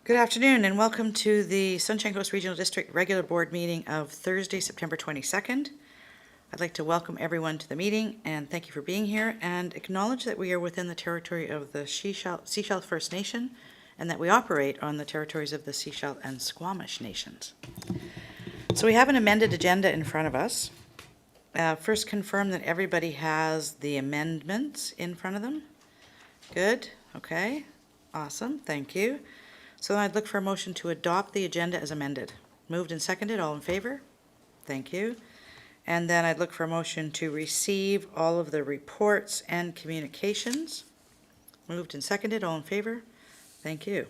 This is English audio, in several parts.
Good afternoon and welcome to the Sunshine Coast Regional District regular board meeting of Thursday, September 22nd. I'd like to welcome everyone to the meeting and thank you for being here and acknowledge that we are within the territory of the Sechelt First Nation and that we operate on the territories of the Sechelt and Squamish Nations. So we have an amended agenda in front of us. First, confirm that everybody has the amendments in front of them. Good. Okay. Awesome. Thank you. So I'd look for a motion to adopt the agenda as amended. Moved and seconded. All in favor? Thank you. And then I'd look for a motion to receive all of the reports and communications. Moved and seconded. All in favor? Thank you.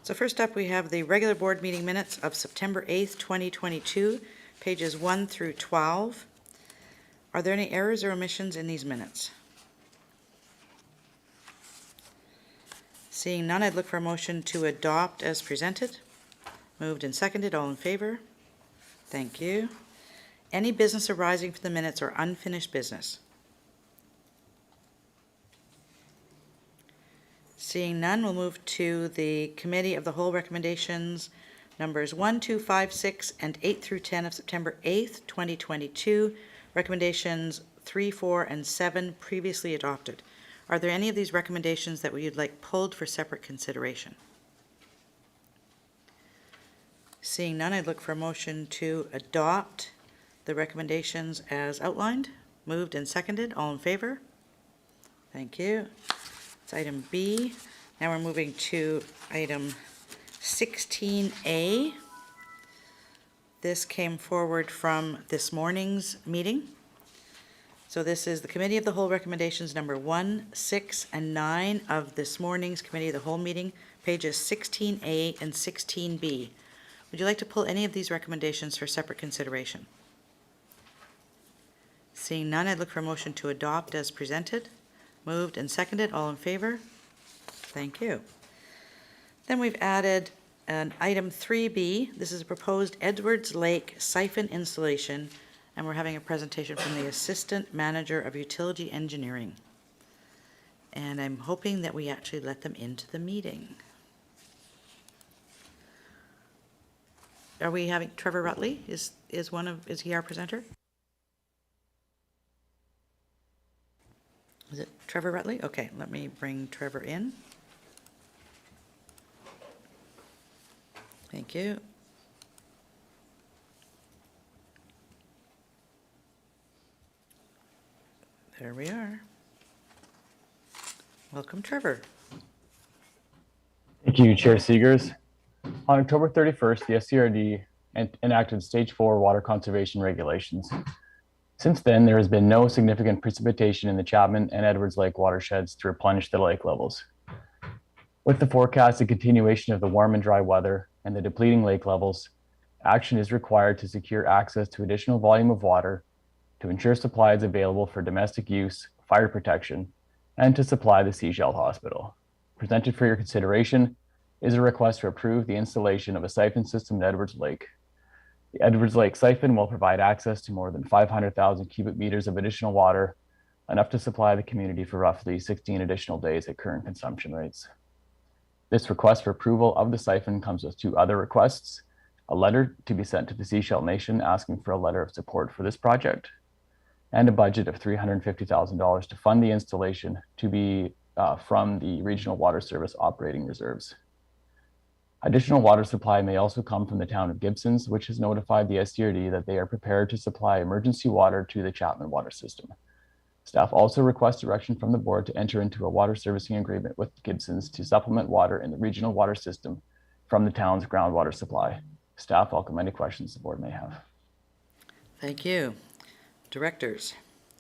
So first up, we have the regular board meeting minutes of September 8th, 2022, pages 1 through 12. Are there any errors or omissions in these minutes? Seeing none, I'd look for a motion to adopt as presented. Moved and seconded. All in favor? Thank you. Any business arising from the minutes or unfinished business? Seeing none, we'll move to the Committee of the Whole recommendations, numbers 1, 2, 5, 6, and 8 through 10 of September 8th, 2022. Recommendations 3, 4, and 7 previously adopted. Are there any of these recommendations that you'd like pulled for separate consideration? Seeing none, I'd look for a motion to adopt the recommendations as outlined. Moved and seconded. All in favor? Thank you. It's item B. Now we're moving to item 16A. This came forward from this morning's meeting. So this is the Committee of the Whole recommendations number 1, 6, and 9 of this morning's Committee of the Whole meeting, pages 16A and 16B. Would you like to pull any of these recommendations for separate consideration? Seeing none, I'd look for a motion to adopt as presented. Moved and seconded. All in favor? Thank you. Then we've added an item 3B. This is a proposed Edwards Lake siphon installation, and we're having a presentation from the Assistant Manager of Utility Engineering. And I'm hoping that we actually let them into the meeting. Are we having Trevor Rutley? Is he our presenter? Is it Trevor Rutley? Okay, let me bring Trevor in. Thank you. There we are. Welcome, Trevor. Thank you, Chair Seegers. On October 31st, the SCRD enacted Stage 4 water conservation regulations. Since then, there has been no significant precipitation in the Chapman and Edwards Lake watersheds to replenish the lake levels. With the forecasted continuation of the warm and dry weather and the depleting lake levels, action is required to secure access to additional volume of water to ensure supply is available for domestic use, fire protection, and to supply the Sechelt Hospital. Presented for your consideration is a request to approve the installation of a siphon system at Edwards Lake. The Edwards Lake siphon will provide access to more than 500,000 cubic meters of additional water, enough to supply the community for roughly 16 additional days at current consumption rates. This request for approval of the siphon comes with 2 other requests: a letter to be sent to the Sechelt Nation asking for a letter of support for this project, and a budget of $350,000 to fund the installation to be from the Regional Water Service operating reserves. Additional water supply may also come from the town of Gibson, which has notified the SCRD that they are prepared to supply emergency water to the Chapman water system. Staff also requests direction from the board to enter into a water servicing agreement with Gibson's to supplement water in the regional water system from the town's groundwater supply. Staff welcome any questions the board may have. Thank you. Directors,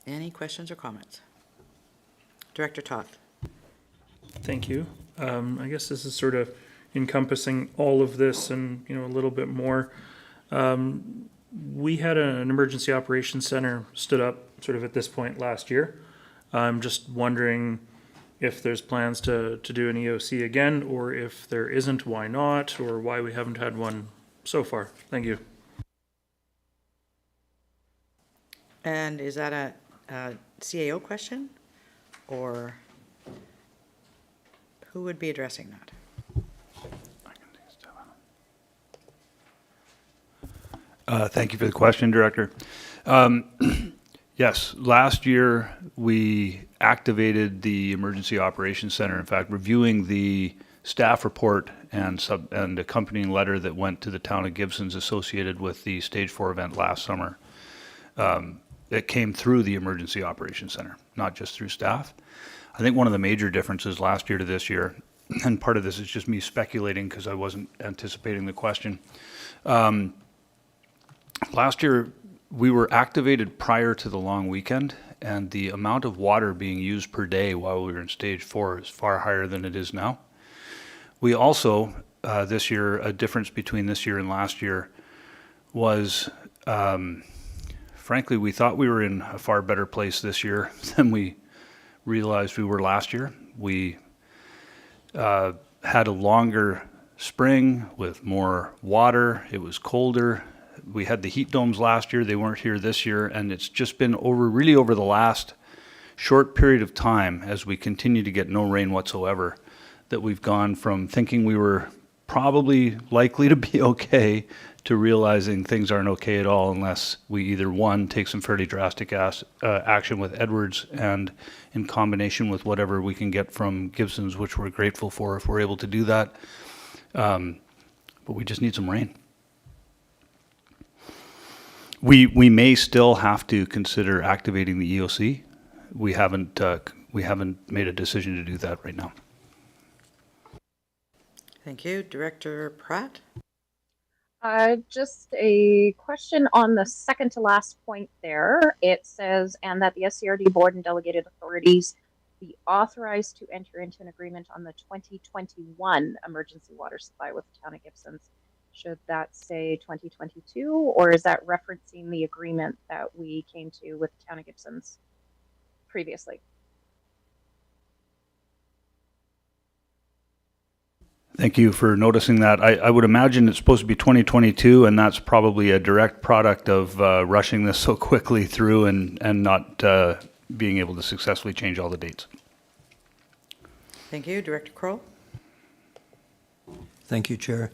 any questions or comments? Director Toth. Thank you. I guess this is sort of encompassing all of this and, a little bit more. We had an emergency operations center stood up sort of at this point last year. I'm just wondering if there's plans to do an EOC again, or if there isn't, why not, or why we haven't had one so far. Thank you. And is that a CAO question, or who would be addressing that? I can do this. Thank you for the question, Director. Yes, last year we activated the Emergency Operations Center. In fact, reviewing the staff report and accompanying letter that went to the town of Gibson's associated with the Stage 4 event last summer, it came through the Emergency Operations Center, not just through staff. I think one of the major differences last year to this year, and part of this is just me speculating because I wasn't anticipating the question. Last year, we were activated prior to the long weekend, and the amount of water being used per day while we were in Stage 4 is far higher than it is now. We also, this year, a difference between this year and last year was, frankly, we thought we were in a far better place this year than we realized we were last year. We had a longer spring with more water. It was colder. We had the heat domes last year. They weren't here this year. And it's just been really over the last short period of time, as we continue to get no rain whatsoever, that we've gone from thinking we were probably likely to be okay to realizing things aren't okay at all unless we either, one, take some fairly drastic action with Edwards, and in combination with whatever we can get from Gibson's, which we're grateful for if we're able to do that. But we just need some rain. We may still have to consider activating the EOC. We haven't made a decision to do that right now. Thank you. Director Pratt? Just a question on the second to last point there. It says, and that the SCRD board and delegated authorities be authorized to enter into an agreement on the 2021 emergency water supply with the town of Gibson's. Should that say 2022, or is that referencing the agreement that we came to with the town of Gibson's previously? Thank you for noticing that. I would imagine it's supposed to be 2022, and that's probably a direct product of rushing this so quickly through and not being able to successfully change all the dates. Thank you. Director Kroll? Thank you, Chair.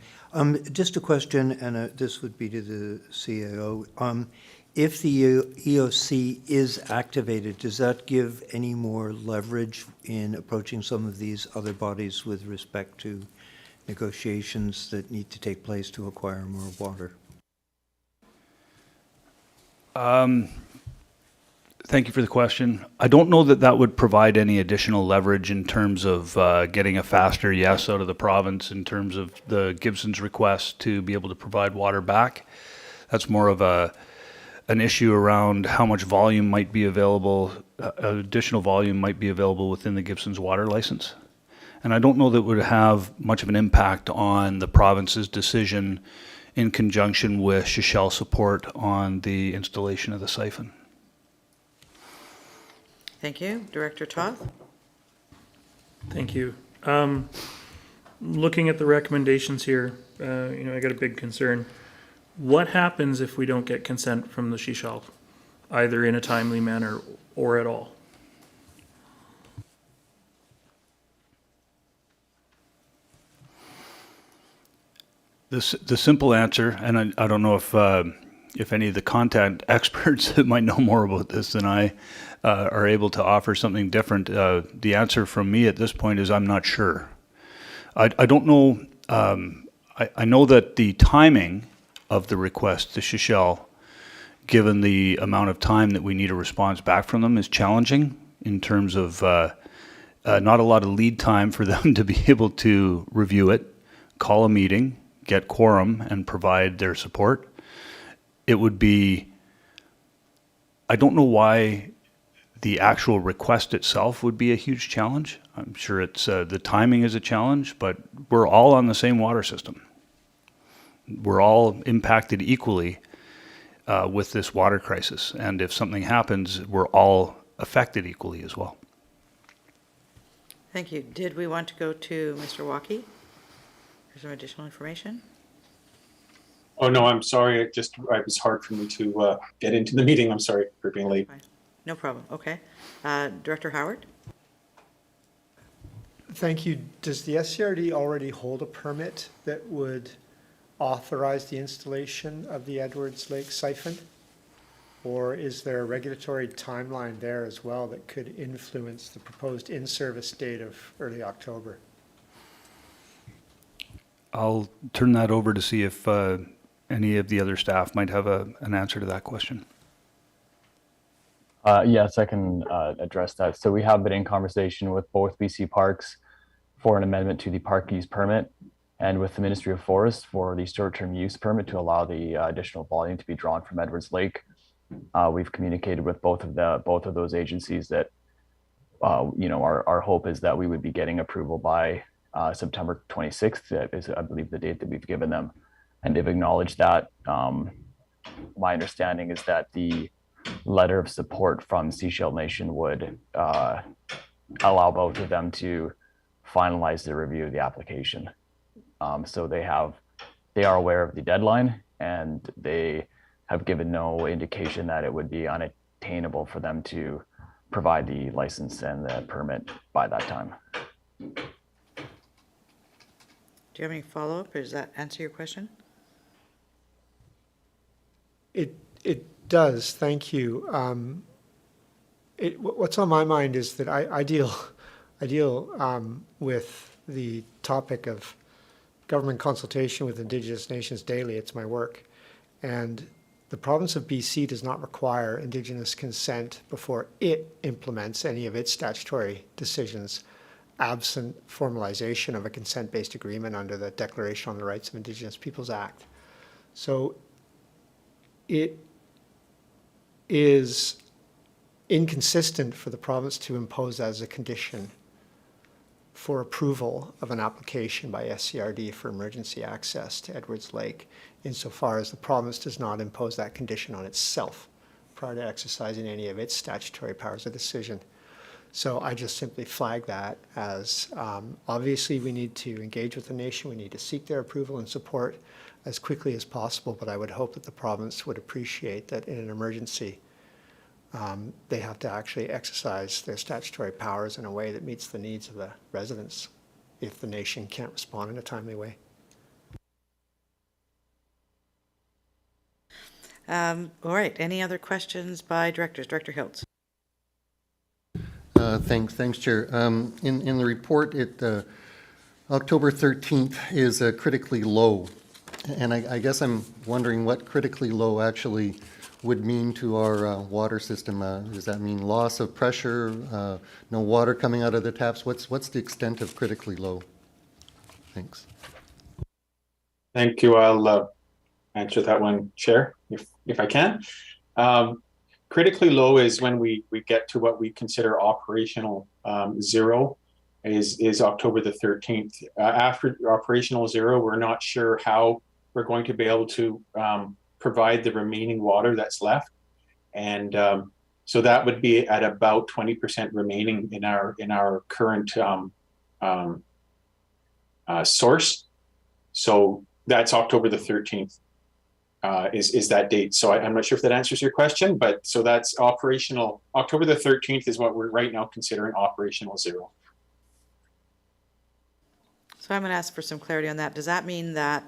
Just a question, and this would be to the CAO. If the EOC is activated, does that give any more leverage in approaching some of these other bodies with respect to negotiations that need to take place to acquire more water? Thank you for the question. I don't know that that would provide any additional leverage in terms of getting a faster yes out of the province in terms of the Gibson's request to be able to provide water back. That's more of an issue around how much volume might be available, additional volume might be available within the Gibson's water license. And I don't know that it would have much of an impact on the province's decision in conjunction with Shishel support on the installation of the siphon. Thank you. Director Toth? Thank you. Looking at the recommendations here, I got a big concern. What happens if we don't get consent from the Shishel, either in a timely manner or at all? The simple answer, and I don't know if any of the content experts that might know more about this than I are able to offer something different. The answer from me at this point is I'm not sure. I don't know. I know that the timing of the request to Shishel, given the amount of time that we need a response back from them, is challenging in terms of not a lot of lead time for them to be able to review it, call a meeting, get quorum, and provide their support. It would be, I don't know why the actual request itself would be a huge challenge. I'm sure it's the timing is a challenge, but we're all on the same water system. We're all impacted equally with this water crisis. And if something happens, we're all affected equally as well. Thank you. Did we want to go to Mr. Walkie for some additional information? Oh, no, I'm sorry. It was hard for me to get into the meeting. I'm sorry for being late. Fine. No problem. Okay. Director Howard? Thank you. Does the SCRD already hold a permit that would authorize the installation of the Edwards Lake siphon? Or is there a regulatory timeline there as well that could influence the proposed in-service date of early October? I'll turn that over to see if any of the other staff might have an answer to that question. Yes, I can address that. So we have been in conversation with both BC Parks for an amendment to the park use permit and with the Ministry of Forests for the short-term use permit to allow the additional volume to be drawn from Edwards Lake. We've communicated with both of those agencies that our hope is that we would be getting approval by September 26th. That is, I believe, the date that we've given them, and they've acknowledged that. My understanding is that the letter of support from Seashell Nation would allow both of them to finalize the review of the application. So they are aware of the deadline, and they have given no indication that it would be unattainable for them to provide the license and the permit by that time. Do you have any follow-up, or does that answer your question? It does, thank you. What's on my mind is that I deal with the topic of government consultation with Indigenous nations daily. It's my work. And the province of BC does not require Indigenous consent before it implements any of its statutory decisions, absent formalization of a consent-based agreement under the Declaration on the Rights of Indigenous Peoples Act. So it is inconsistent for the province to impose as a condition for approval of an application by SCRD for emergency access to Edwards Lake, insofar as the province does not impose that condition on itself prior to exercising any of its statutory powers of decision. So I just simply flag that as obviously we need to engage with the nation, we need to seek their approval and support as quickly as possible, but I would hope that the province would appreciate that in an emergency they have to actually exercise their statutory powers in a way that meets the needs of the residents if the nation can't respond in a timely way. All right, any other questions by directors? Director Hiltz. Thanks, Chair. In the report, October 13th is critically low. And I guess I'm wondering what critically low actually would mean to our water system. Does that mean loss of pressure, no water coming out of the taps? What's the extent of critically low? Thanks. Thank you. I'll answer that one, Chair, if I can. Critically low is when we get to what we consider operational zero, is October the 13th. After operational zero, we're not sure how we're going to be able to provide the remaining water that's left. And so that would be at about 20% remaining in our current source. So that's October the 13th. Is that date. So I'm not sure if that answers your question, but so that's operational. October the 13th is what we're right now considering operational zero. So I'm going to ask for some clarity on that. Does that mean that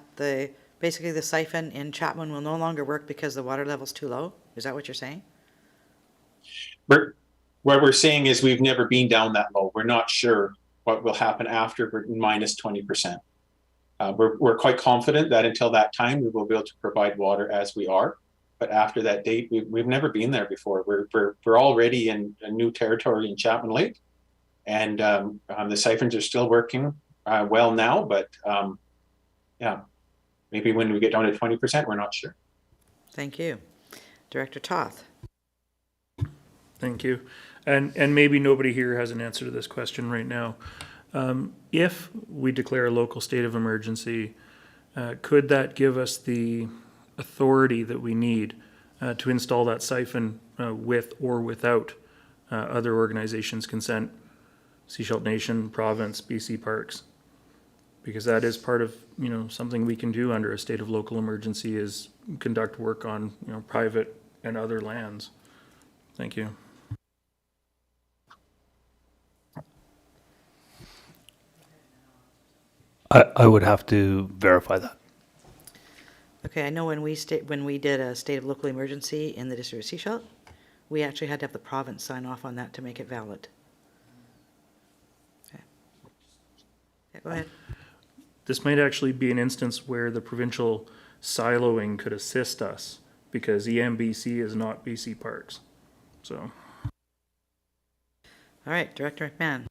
basically the siphon in Chapman will no longer work because the water level's too low? Is that what you're saying? What we're saying is we've never been down that low. We're not sure what will happen after we're minus 20%. We're quite confident that until that time we will be able to provide water as we are, but after that date we've never been there before. We're already in a new territory in Chapman Lake, and the siphons are still working well now, but yeah, maybe when we get down to 20%, we're not sure. Thank you. Director Toth. Thank you. And maybe nobody here has an answer to this question right now. If we declare a local state of emergency, could that give us the authority that we need to install that siphon with or without other organizations' consent, Seashell Nation, province, BC Parks? Because that is part of, something we can do under a state of local emergency is conduct work on, private and other lands. Thank you. I would have to verify that. Okay, I know when we did a state of local emergency in the district of Sechelt, we actually had to have the province sign off on that to make it valid. Okay. Yeah, go ahead. This might actually be an instance where the provincial siloing could assist us, because EMBC is not BC Parks. So, All right, Director McMahon.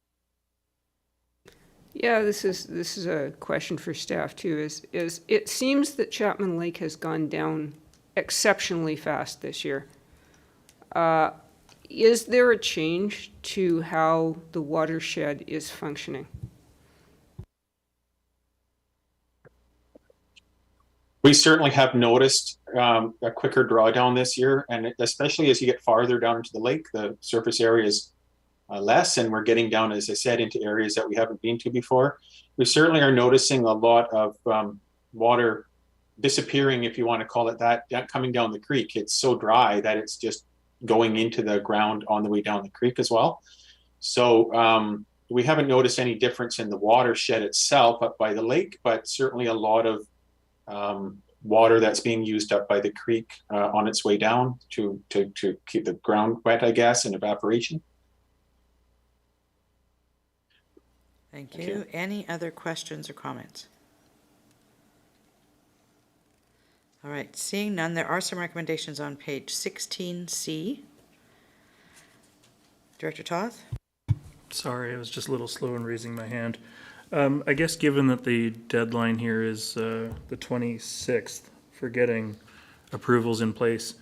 Yeah, this is a question for staff too. Is it seems that Chapman Lake has gone down exceptionally fast this year. Is there a change to how the watershed is functioning? We certainly have noticed a quicker drawdown this year, and especially as you get farther down into the lake, the surface area is less, and we're getting down, as I said, into areas that we haven't been to before. We certainly are noticing a lot of water disappearing, if you want to call it that, coming down the creek. It's so dry that it's just going into the ground on the way down the creek as well. So we haven't noticed any difference in the watershed itself up by the lake, but certainly a lot of water that's being used up by the creek on its way down to keep the ground wet, I guess, and evaporation. Thank you. Any other questions or comments? All right, seeing none, there are some recommendations on page 16C. Director Toth? sorry, I was just a little slow in raising my hand. I guess given that the deadline here is the 26th for getting approvals in place,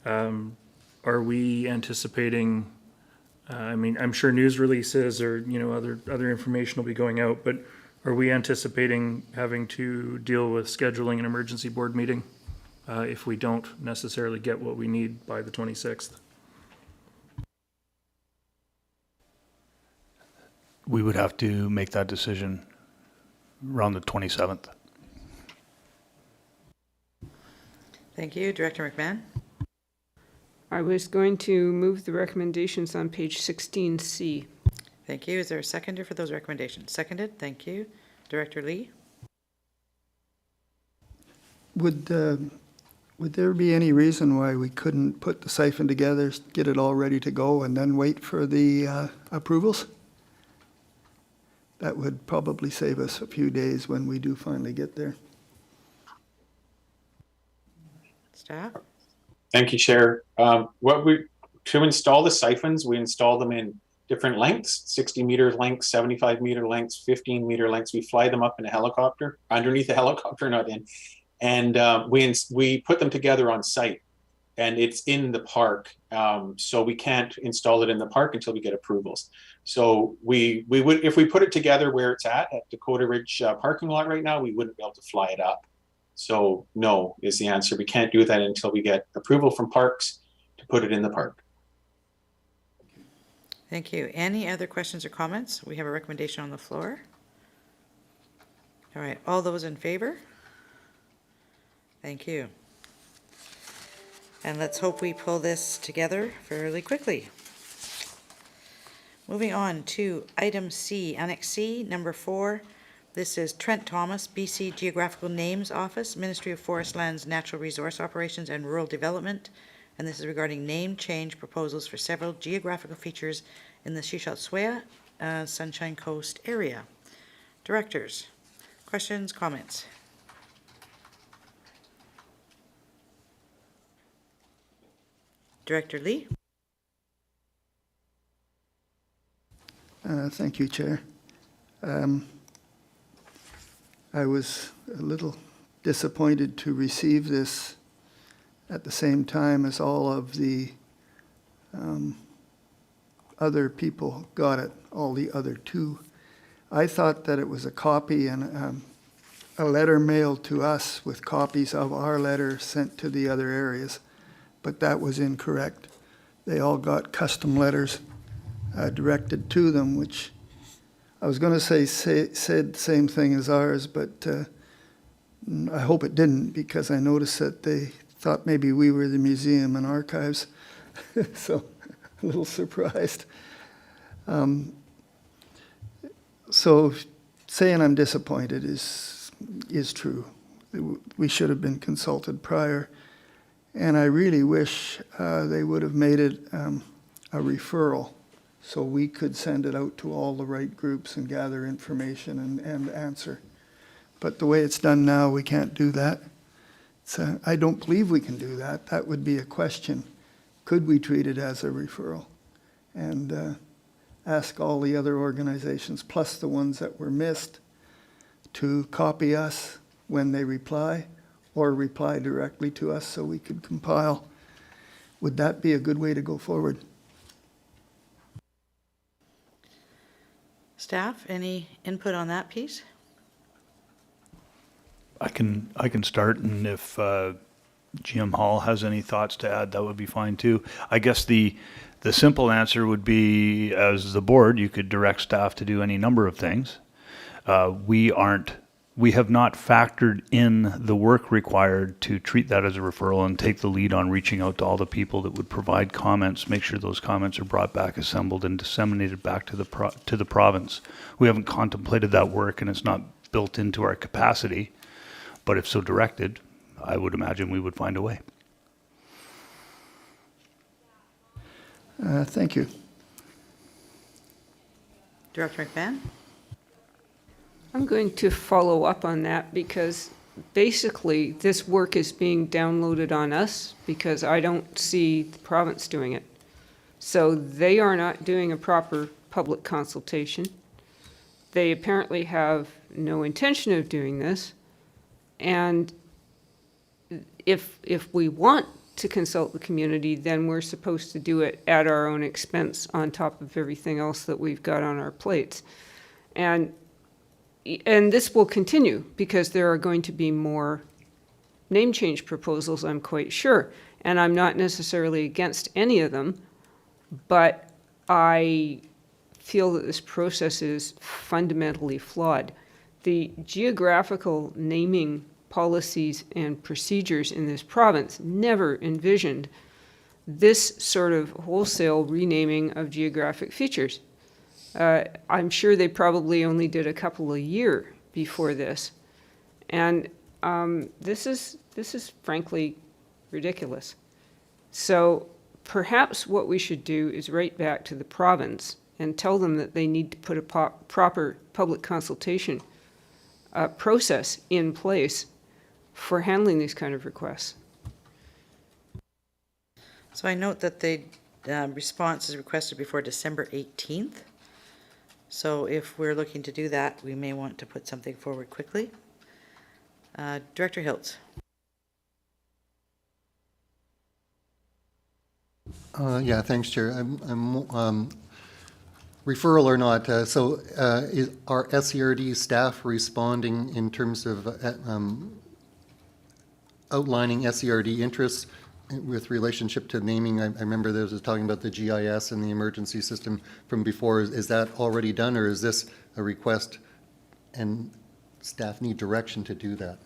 are we anticipating, I mean, I'm sure news releases or, you know, other information will be going out, but are we anticipating having to deal with scheduling an emergency board meeting if we don't necessarily get what we need by the 26th? We would have to make that decision around the 27th. Thank you. Director McMahon? I was going to move the recommendations on page 16C. Thank you. Is there a seconder for those recommendations? Seconded. Thank you. Director Lee? Would there be any reason why we couldn't put the siphon together, get it all ready to go, and then wait for the approvals? That would probably save us a few days when we do finally get there. Staff? Thank you, Chair. To install the siphons, we install them in different lengths, 60-meter lengths, 75-meter lengths, 15-meter lengths. We fly them up in a helicopter, underneath a helicopter, not in. And we put them together on site, and it's in the park. So we can't install it in the park until we get approvals. So we would, if we put it together where it's at Dakota Ridge parking lot right now, we wouldn't be able to fly it up. So no is the answer. We can't do that until we get approval from parks to put it in the park. Thank you. Any other questions or comments? We have a recommendation on the floor. All right, all those in favor? Thank you. And let's hope we pull this together fairly quickly. Moving on to item C, Annex C, number 4. This is Trent Thomas, BC Geographical Names Office, Ministry of Forest Lands, Natural Resource Operations and Rural Development. And this is regarding name change proposals for several geographical features in the Sechelt-Swea Sunshine Coast area. Directors, questions, comments? Director Lee? Thank you, Chair. I was a little disappointed to receive this at the same time as all of the other people got it, all the other two. I thought that it was a copy and a letter mailed to us with copies of our letter sent to the other areas, but that was incorrect. They all got custom letters directed to them, which I was going to said the same thing as ours, but I hope it didn't, because I noticed that they thought maybe we were the museum and archives, so a little surprised. So saying I'm disappointed is true. we should have been consulted prior. And I really wish they would have made it a referral so we could send it out to all the right groups and gather information and answer. But the way it's done now, we can't do that. So I don't believe we can do that. That would be a question. Could we treat it as a referral? And ask all the other organizations, plus the ones that were missed, to copy us when they reply, or reply directly to us so we could compile. Would that be a good way to go forward? Staff, any input on that piece? I can start, and if GM Hall has any thoughts to add, that would be fine too. I guess the simple answer would be, as the board, you could direct staff to do any number of things. We have not factored in the work required to treat that as a referral and take the lead on reaching out to all the people that would provide comments, make sure those comments are brought back, assembled, and disseminated back to the province. We haven't contemplated that work, and it's not built into our capacity. But if so directed, I would imagine we would find a way. Thank you. Director McMahon? I'm going to follow up on that because basically this work is being downloaded on us because I don't see the province doing it. So they are not doing a proper public consultation. They apparently have no intention of doing this. And if we want to consult the community, then we're supposed to do it at our own expense on top of everything else that we've got on our plates. And this will continue because there are going to be more name change proposals, I'm quite sure. And I'm not necessarily against any of them, but I feel that this process is fundamentally flawed. The geographical naming policies and procedures in this province never envisioned this sort of wholesale renaming of geographic features. I'm sure they probably only did a couple a year before this. And this is frankly ridiculous. So perhaps what we should do is write back to the province and tell them that they need to put a proper public consultation process in place for handling these kind of requests. So I note that the response is requested before December 18th. So if we're looking to do that, we may want to put something forward quickly. Director Hiltz. Yeah, thanks, Chair. Referral or not, are SERD staff responding in terms of outlining SERD interests with relationship to naming? I remember there was talking about the GIS and the emergency system from before. Is that already done, or is this a request and staff need direction to do that?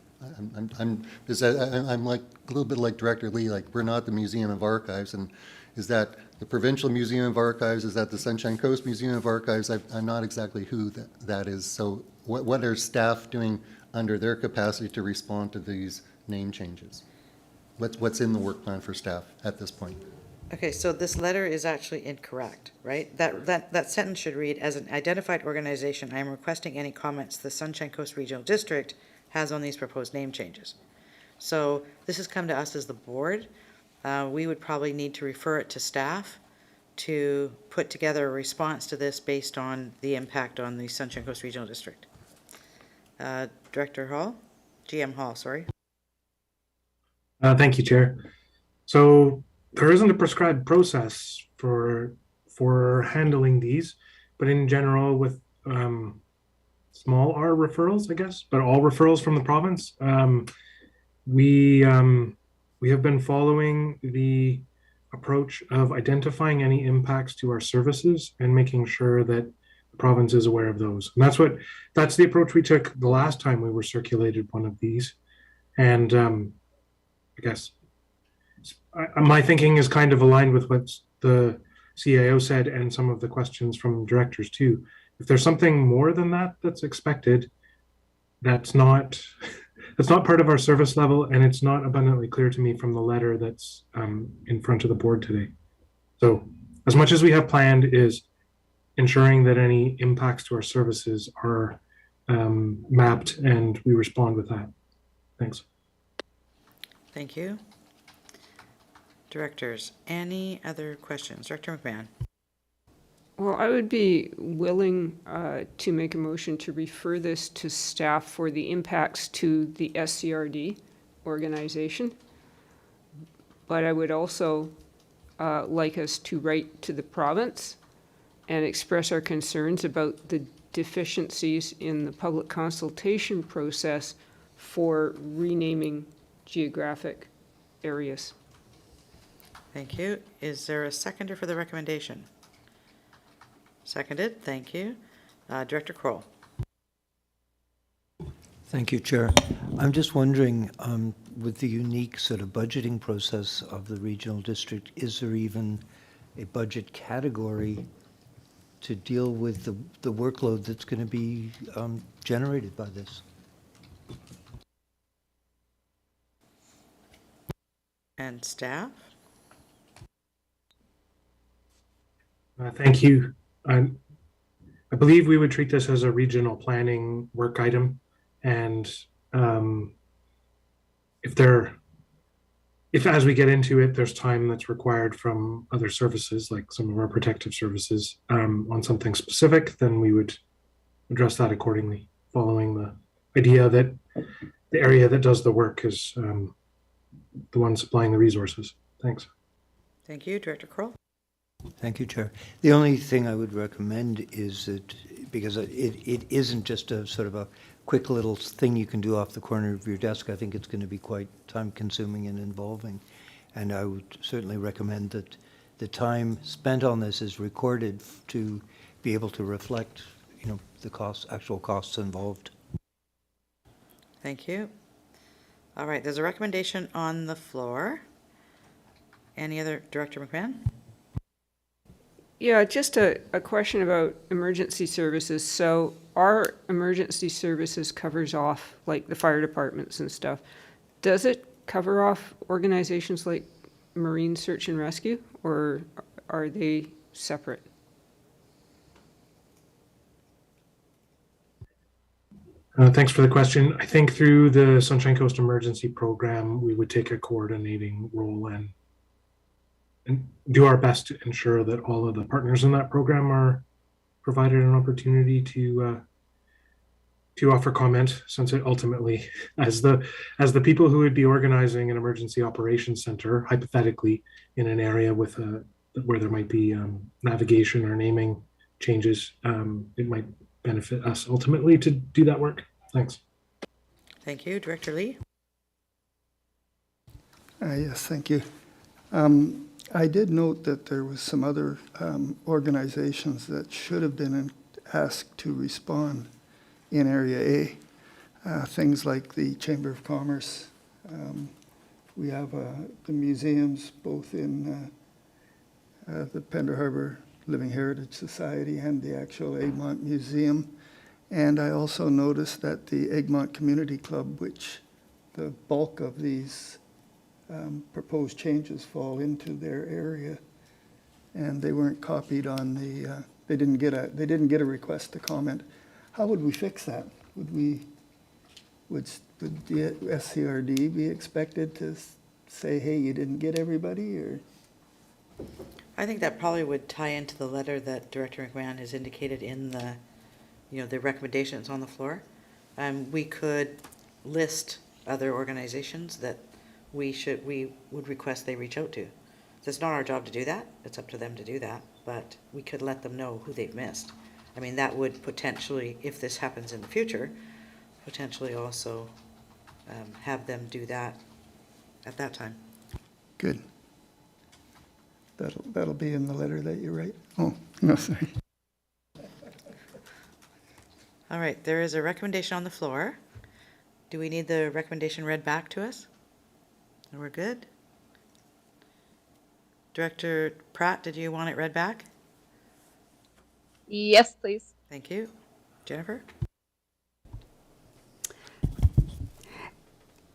I'm like a little bit like Director Lee, like we're not the Museum of Archives, and is that the Provincial Museum of Archives? Is that the Sunshine Coast Museum of Archives? I'm not exactly who that is. So what are staff doing under their capacity to respond to these name changes? What's in the work plan for staff at this point? Okay, so this letter is actually incorrect, right? That sentence should read, as an identified organization, I am requesting any comments the Sunshine Coast Regional District has on these proposed name changes. So this has come to us as the board. We would probably need to refer it to staff to put together a response to this based on the impact on the Sunshine Coast Regional District. Director Hall, GM Hall, sorry. Thank you, Chair. So there isn't a prescribed process for handling these, but in general with small R referrals, I guess, but all referrals from the province, we have been following the approach of identifying any impacts to our services and making sure that the province is aware of those. And that's the approach we took the last time we were circulated one of these. And I guess my thinking is kind of aligned with what the CAO said and some of the questions from directors too. If there's something more than that that's expected, that's not it's not part of our service level, and it's not abundantly clear to me from the letter that's in front of the board today. So as much as we have planned is ensuring that any impacts to our services are mapped and we respond with that. Thanks. Thank you. Directors, any other questions? Director McMahon? Well, I would be willing to make a motion to refer this to staff for the impacts to the SCRD organization. But I would also like us to write to the province and express our concerns about the deficiencies in the public consultation process for renaming geographic areas. Thank you. Is there a seconder for the recommendation? Seconded. Thank you. Director Kroll. Thank you, Chair. I'm just wondering, with the unique sort of budgeting process of the regional district, is there even a budget category to deal with the workload that's going to be generated by this? And staff? Thank you. I believe we would treat this as a regional planning work item, and if as we get into it, there's time that's required from other services, like some of our protective services, on something specific, then we would address that accordingly, following the idea that the area that does the work is the one supplying the resources. Thanks. Thank you. Director Kroll? Thank you, Chair. The only thing I would recommend is that, because it isn't just a sort of a quick little thing you can do off the corner of your desk, I think it's going to be quite time-consuming and involving. And I would certainly recommend that the time spent on this is recorded to be able to reflect, the costs, actual costs involved. Thank you. All right, there's a recommendation on the floor. Any other, Director McMahon? Yeah, just a question about emergency services. So our emergency services covers off like the fire departments and stuff. Does it cover off organizations like Marine Search and Rescue, or are they separate? Thanks for the question. I think through the Sunshine Coast Emergency Program, we would take a coordinating role and do our best to ensure that all of the partners in that program are provided an opportunity to offer comment, since it ultimately, as the people who would be organizing an emergency operations center, hypothetically, in an area with where there might be navigation or naming changes, it might benefit us ultimately to do that work. Thanks. Thank you. Director Lee? Yes, thank you. I did note that there was some other organizations that should have been asked to respond in Area A. Things like the Chamber of Commerce. We have the museums, both in the Pender Harbor Living Heritage Society and the actual Egmont Museum. And I also noticed that the Egmont Community Club, which the bulk of these proposed changes fall into their area, and they weren't copied on the. They didn't get a request to comment. How would we fix that? Would the SCRD be expected to say, "Hey, you didn't get everybody," or? I think that probably would tie into the letter that Director McMahon has indicated in the, the recommendations on the floor. We could list other organizations that we would request they reach out to. So it's not our job to do that. It's up to them to do that, but we could let them know who they've missed. I mean, that would potentially, if this happens in the future, potentially also have them do that at that time. Good. That'll be in the letter that you write. Oh, no, sorry. All right, there is a recommendation on the floor. Do we need the recommendation read back to us? We're good. Director Pratt, did you want it read back? Yes, please. Thank you. Jennifer?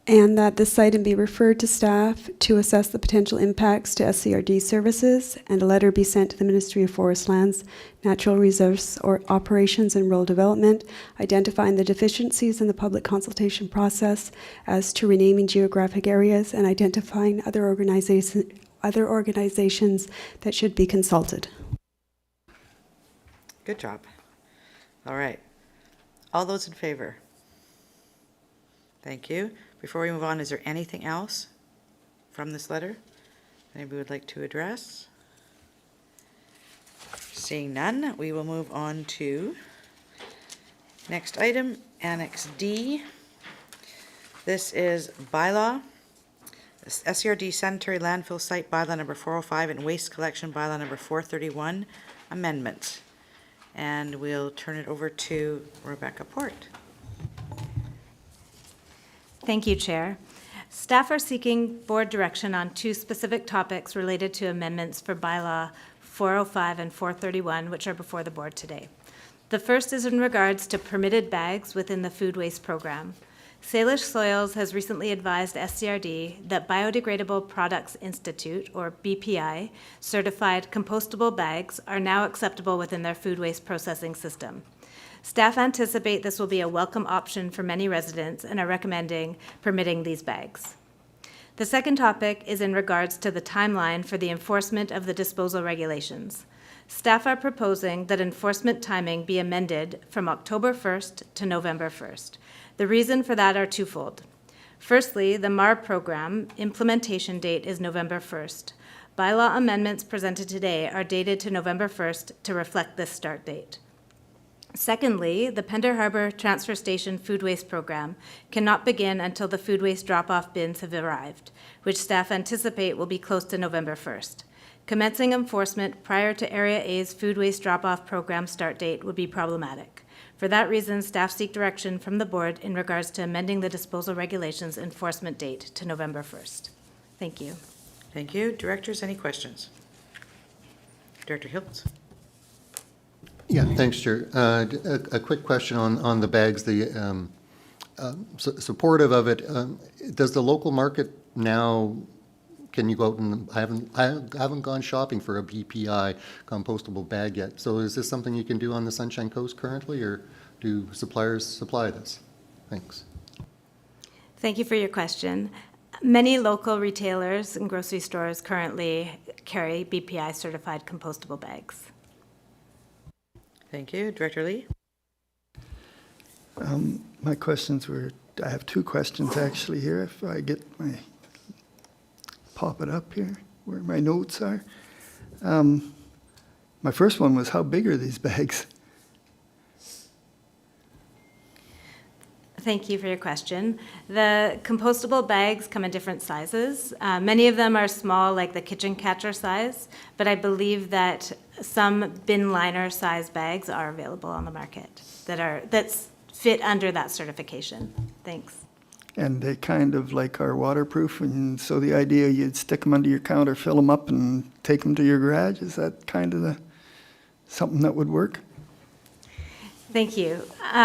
and that this item be referred to staff to assess the potential impacts to SCRD services, and a letter be sent to the Ministry of Forest Lands, Natural Resource or Operations and Rural Development, identifying the deficiencies in the public consultation process as to renaming geographic areas and identifying other organizations that should be consulted. Good job. All right. All those in favor? Thank you. Before we move on, is there anything else from this letter anybody would like to address? Seeing none, we will move on to next item, Annex D. This is bylaw, SCRD sanitary landfill site bylaw number 405 and waste collection bylaw number 431 amendments. And we'll turn it over to Rebecca Port. Thank you, Chair. Staff are seeking board direction on two specific topics related to amendments for bylaw 405 and 431, which are before the board today. The first is in regards to permitted bags within the food waste program. Salish Soils has recently advised SCRD that Biodegradable Products Institute, or BPI, certified compostable bags are now acceptable within their food waste processing system. Staff anticipate this will be a welcome option for many residents and are recommending permitting these bags. The second topic is in regards to the timeline for the enforcement of the disposal regulations. Staff are proposing that enforcement timing be amended from October 1st to November 1st. The reason for that are twofold. Firstly, the MAR program implementation date is November 1st. Bylaw amendments presented today are dated to November 1st to reflect this start date. Secondly, the Pender Harbor Transfer Station Food Waste Program cannot begin until the food waste drop-off bins have arrived, which staff anticipate will be close to November 1st. Commencing enforcement prior to Area A's food waste drop-off program start date would be problematic. For that reason, staff seek direction from the board in regards to amending the disposal regulations enforcement date to November 1st. Thank you. Thank you. Directors, any questions? Director Hiltz? Yeah, thanks, Chair. A quick question on the bags, supportive of it. Does the local market now, can you go out and, I haven't gone shopping for a BPI compostable bag yet. So is this something you can do on the Sunshine Coast currently, or do suppliers supply this? Thanks. Thank you for your question. Many local retailers and grocery stores currently carry BPI certified compostable bags. Thank you. Director Lee? My questions were, I have two questions actually here. If I get pop it up here, where my notes are. My first one was, how big are these bags? Thank you for your question. The compostable bags come in different sizes. Many of them are small, like the kitchen catcher size, but I believe that some bin liner size bags are available on the market that's fit under that certification. Thanks. And they kind of like are waterproof, and so the idea you'd stick them under your counter, fill them up, and take them to your garage, is that kind of something that would work? Thank you.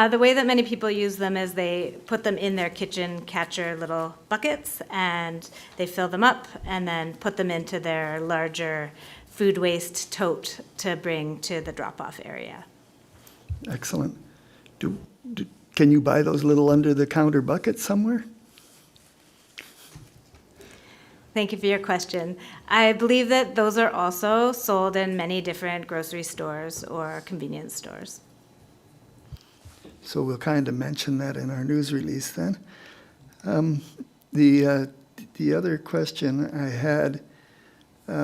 The way that many people use them is they put them in their kitchen catcher little buckets, and they fill them up and then put them into their larger food waste tote to bring to the drop-off area. Excellent. Can you buy those little under-the-counter buckets somewhere? Thank you for your question. I believe that those are also sold in many different grocery stores or convenience stores. So we'll kind of mention that in our news release then. The other question I had,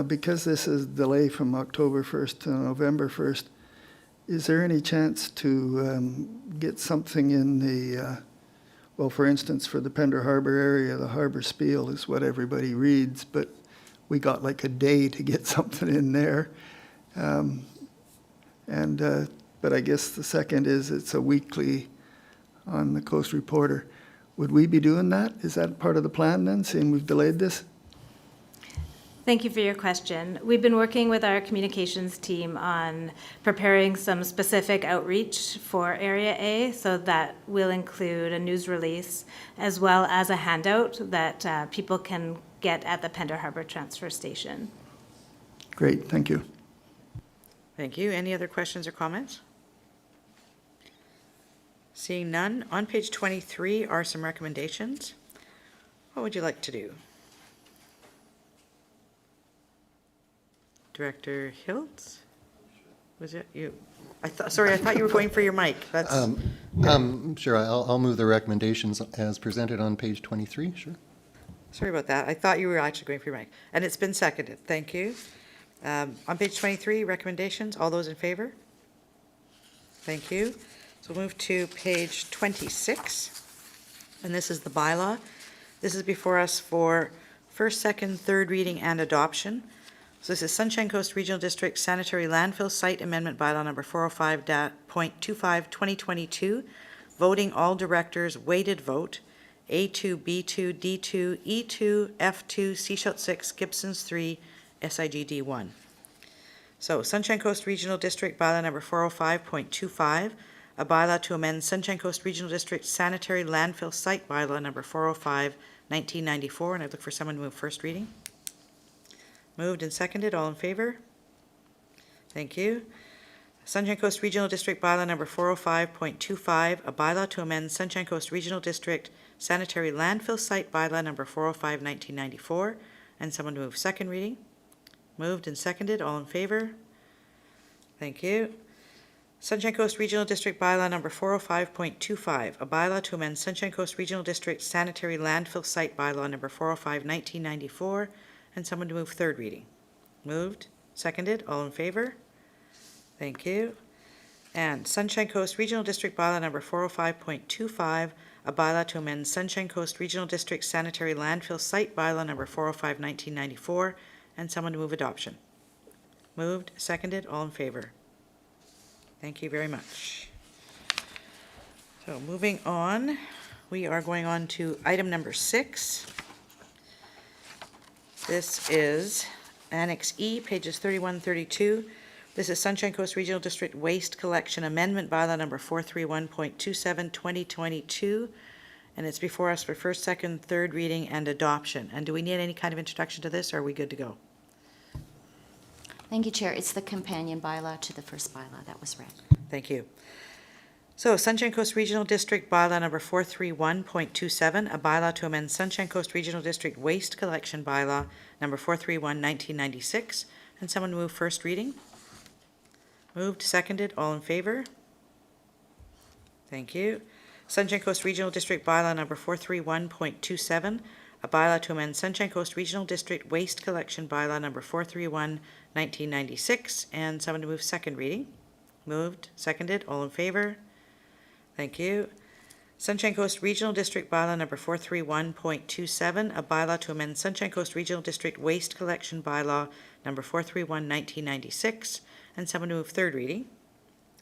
because this is delay from October 1st to November 1st, is there any chance to get something in the, well, for instance, for the Pender Harbor area, the Harbor Spiel is what everybody reads, but we got like a day to get something in there. But I guess the second is it's a weekly on the Coast Reporter. Would we be doing that? Is that part of the plan then, seeing we've delayed this? Thank you for your question. We've been working with our communications team on preparing some specific outreach for Area A, so that will include a news release as well as a handout that people can get at the Pender Harbor Transfer Station. Great, thank you. Thank you. Any other questions or comments? Seeing none, on page 23 are some recommendations. What would you like to do? Director Hiltz? Was it you? I thought you were going for your mic. That's, Sure, I'll move the recommendations as presented on page 23, sure. sorry about that. I thought you were actually going for your mic. And it's been seconded. Thank you. On page 23, recommendations. All those in favor? Thank you. So we'll move to page 26. And this is the bylaw. This is before us for first, second, third reading and adoption. So this is Sunshine Coast Regional District Sanitary Landfill Site Amendment Bylaw number 405.25 2022. Voting all directors weighted vote. A2, B2, D2, E2, F2, Seashell 6, Gibson's 3, SIGD 1. So Sunshine Coast Regional District Bylaw number 405.25. A bylaw to amend Sunshine Coast Regional District Sanitary Landfill Site Bylaw number 405, 1994. And I'd look for someone to move first reading. Moved and seconded. All in favor? Thank you. Sunshine Coast Regional District Bylaw number 405.25, a bylaw to amend Sunshine Coast Regional District Sanitary Landfill Site Bylaw number 405, 1994. And someone to move second reading. Moved and seconded. All in favor? Thank you. Sunshine Coast Regional District Bylaw number 405.25, a bylaw to amend Sunshine Coast Regional District Sanitary Landfill Site Bylaw number 405, 1994. And someone to move third reading. Moved, seconded, all in favor? Thank you. And Sunshine Coast Regional District Bylaw number 405.25, a bylaw to amend Sunshine Coast Regional District Sanitary Landfill Site Bylaw number 405, 1994. And someone to move adoption. Moved, seconded, all in favor? Thank you very much. So moving on, we are going on to item number 6. This is Annex E, pages 31, 32. This is Sunshine Coast Regional District Waste Collection Amendment Bylaw number 431.27, 2022. And it's before us for first, second, third reading and adoption. And do we need any kind of introduction to this, or are we good to go? Thank you, Chair. It's the companion bylaw to the first bylaw that was read. Thank you. So Sunshine Coast Regional District Bylaw number 431.27, a bylaw to amend Sunshine Coast Regional District Waste Collection Bylaw number 431, 1996. And someone move first reading. Moved, seconded, all in favor? Thank you. Sunshine Coast Regional District Bylaw number 431.27, a bylaw to amend Sunshine Coast Regional District Waste Collection Bylaw number 431, 1996. And someone to move second reading. Moved, seconded, all in favor? Thank you. Sunshine Coast Regional District Bylaw number 431.27, a bylaw to amend Sunshine Coast Regional District Waste Collection Bylaw number 431, 1996. And someone to move third reading.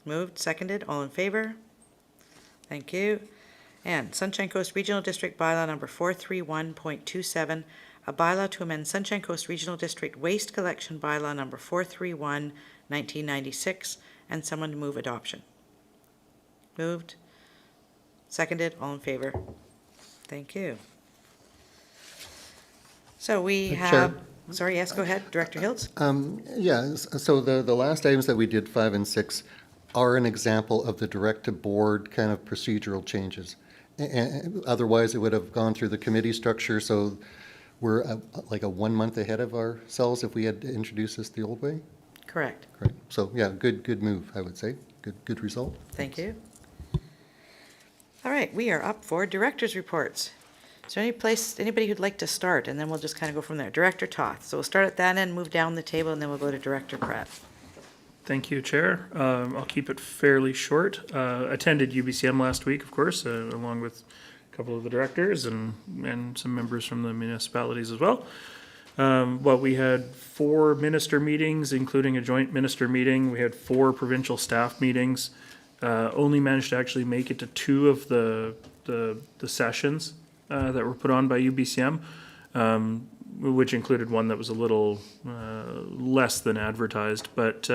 Moved, seconded, all in favor? Thank you. And Sunshine Coast Regional District Bylaw number 431.27, a bylaw to amend Sunshine Coast Regional District Waste Collection Bylaw number 431, 1996. And someone to move adoption. Moved, seconded, all in favor? Thank you. So we have, Chair. sorry, yes, go ahead, Director Hiltz. Yeah, so the last items that we did, 5 and 6, are an example of the direct-to-board kind of procedural changes. Otherwise, it would have gone through the committee structure, so we're like a 1 month ahead of ourselves if we had to introduce this the old way? Correct. Correct. So, yeah, good move, I would say. Good result. Thank you. All right, we are up for director's reports. Is there anybody who'd like to start, and then we'll just kind of go from there. Director Toth. So we'll start at that end, move down the table, and then we'll go to Director Pratt. Thank you, Chair. I'll keep it fairly short. Attended UBCM last week, of course, along with a couple of the directors and some members from the municipalities as well. We had 4 minister meetings, including a joint minister meeting. We had 4 provincial staff meetings. Only managed to actually make it to 2 of the sessions that were put on by UBCM. which included one that was a little less than advertised. But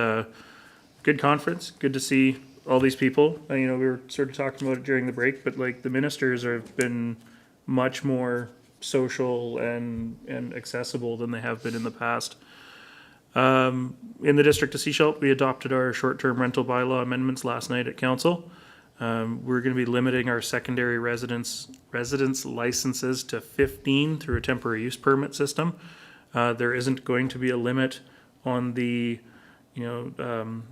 good conference, good to see all these people. You know, we were sort of talking about it during the break, but like the ministers have been much more social and accessible than they have been in the past. In the District of Sechelt, we adopted our short-term rental bylaw amendments last night at council. We're going to be limiting our secondary residence licenses to 15 through a temporary use permit system. There isn't going to be a limit on the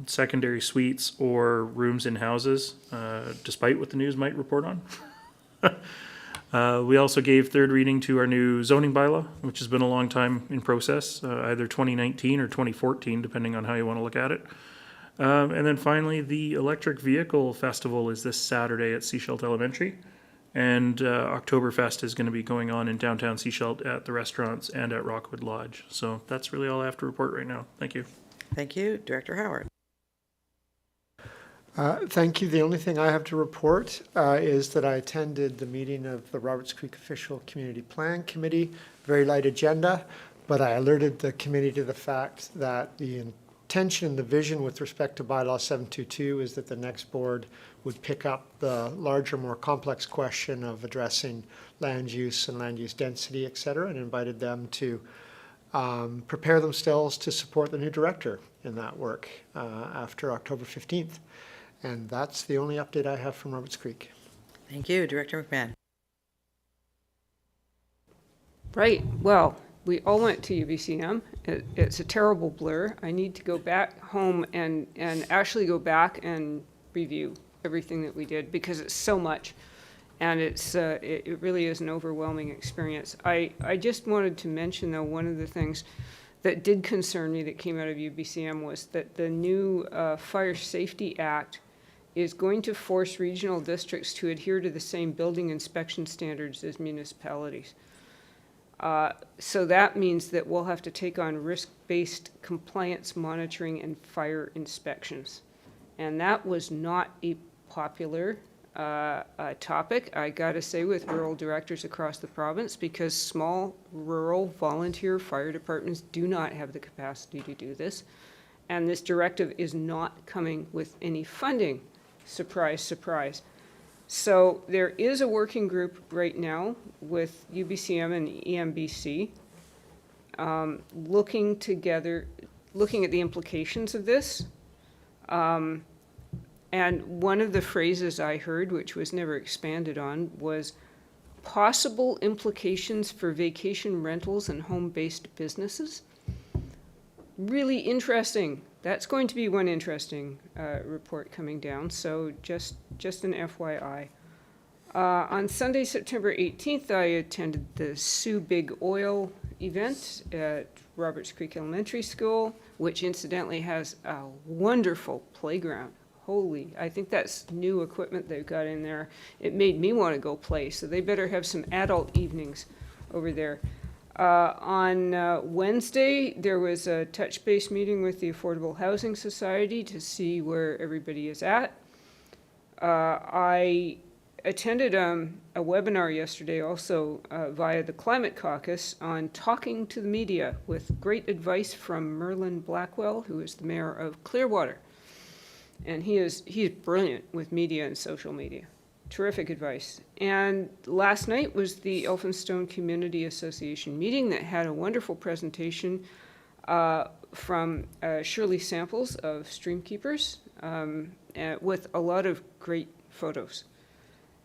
secondary suites or rooms in houses, despite what the news might report on. We also gave third reading to our new zoning bylaw, which has been a long time in process, either 2019 or 2014, depending on how you want to look at it. And then finally, the Electric Vehicle Festival is this Saturday at Sechelt Elementary. And Oktoberfest is going to be going on in downtown Sechelt at the restaurants and at Rockwood Lodge. So that's really all I have to report right now. Thank you. Thank you. Director Howard. Thank you. The only thing I have to report is that I attended the meeting of the Roberts Creek Official Community Plan Committee. Very light agenda, but I alerted the committee to the fact that the intention and the vision with respect to Bylaw 722 is that the next board would pick up the larger, more complex question of addressing land use and land use density, et cetera, and invited them to prepare themselves to support the new director in that work after October 15th. And that's the only update I have from Roberts Creek. Thank you. Director McMahon. Right. Well, we all went to UBCM. It's a terrible blur. I need to go back home and actually go back and review everything that we did because it's so much. And it really is an overwhelming experience. I just wanted to mention, though, one of the things that did concern me that came out of UBCM was that the new Fire Safety Act is going to force regional districts to adhere to the same building inspection standards as municipalities. So that means that we'll have to take on risk-based compliance monitoring and fire inspections. And that was not a popular topic, I gotta say, with rural directors across the province, because small rural volunteer fire departments do not have the capacity to do this. And this directive is not coming with any funding. Surprise, surprise. So there is a working group right now with UBCM and EMBC looking at the implications of this. And one of the phrases I heard, which was never expanded on, was possible implications for vacation rentals and home-based businesses. Really interesting. That's going to be one interesting report coming down, so just an FYI. On Sunday, September 18th, I attended the Sioux Big Oil event at Roberts Creek Elementary School, which incidentally has a wonderful playground. Holy, I think that's new equipment they've got in there. It made me want to go play, so they better have some adult evenings over there. On Wednesday, there was a touch base meeting with the Affordable Housing Society to see where everybody is at. I attended a webinar yesterday also via the Climate Caucus on talking to the media with great advice from Merlin Blackwell, who is the mayor of Clearwater. And he's brilliant with media and social media. Terrific advice. And last night was the Elphinstone Community Association meeting that had a wonderful presentation from Shirley Samples of Streamkeepers with a lot of great photos.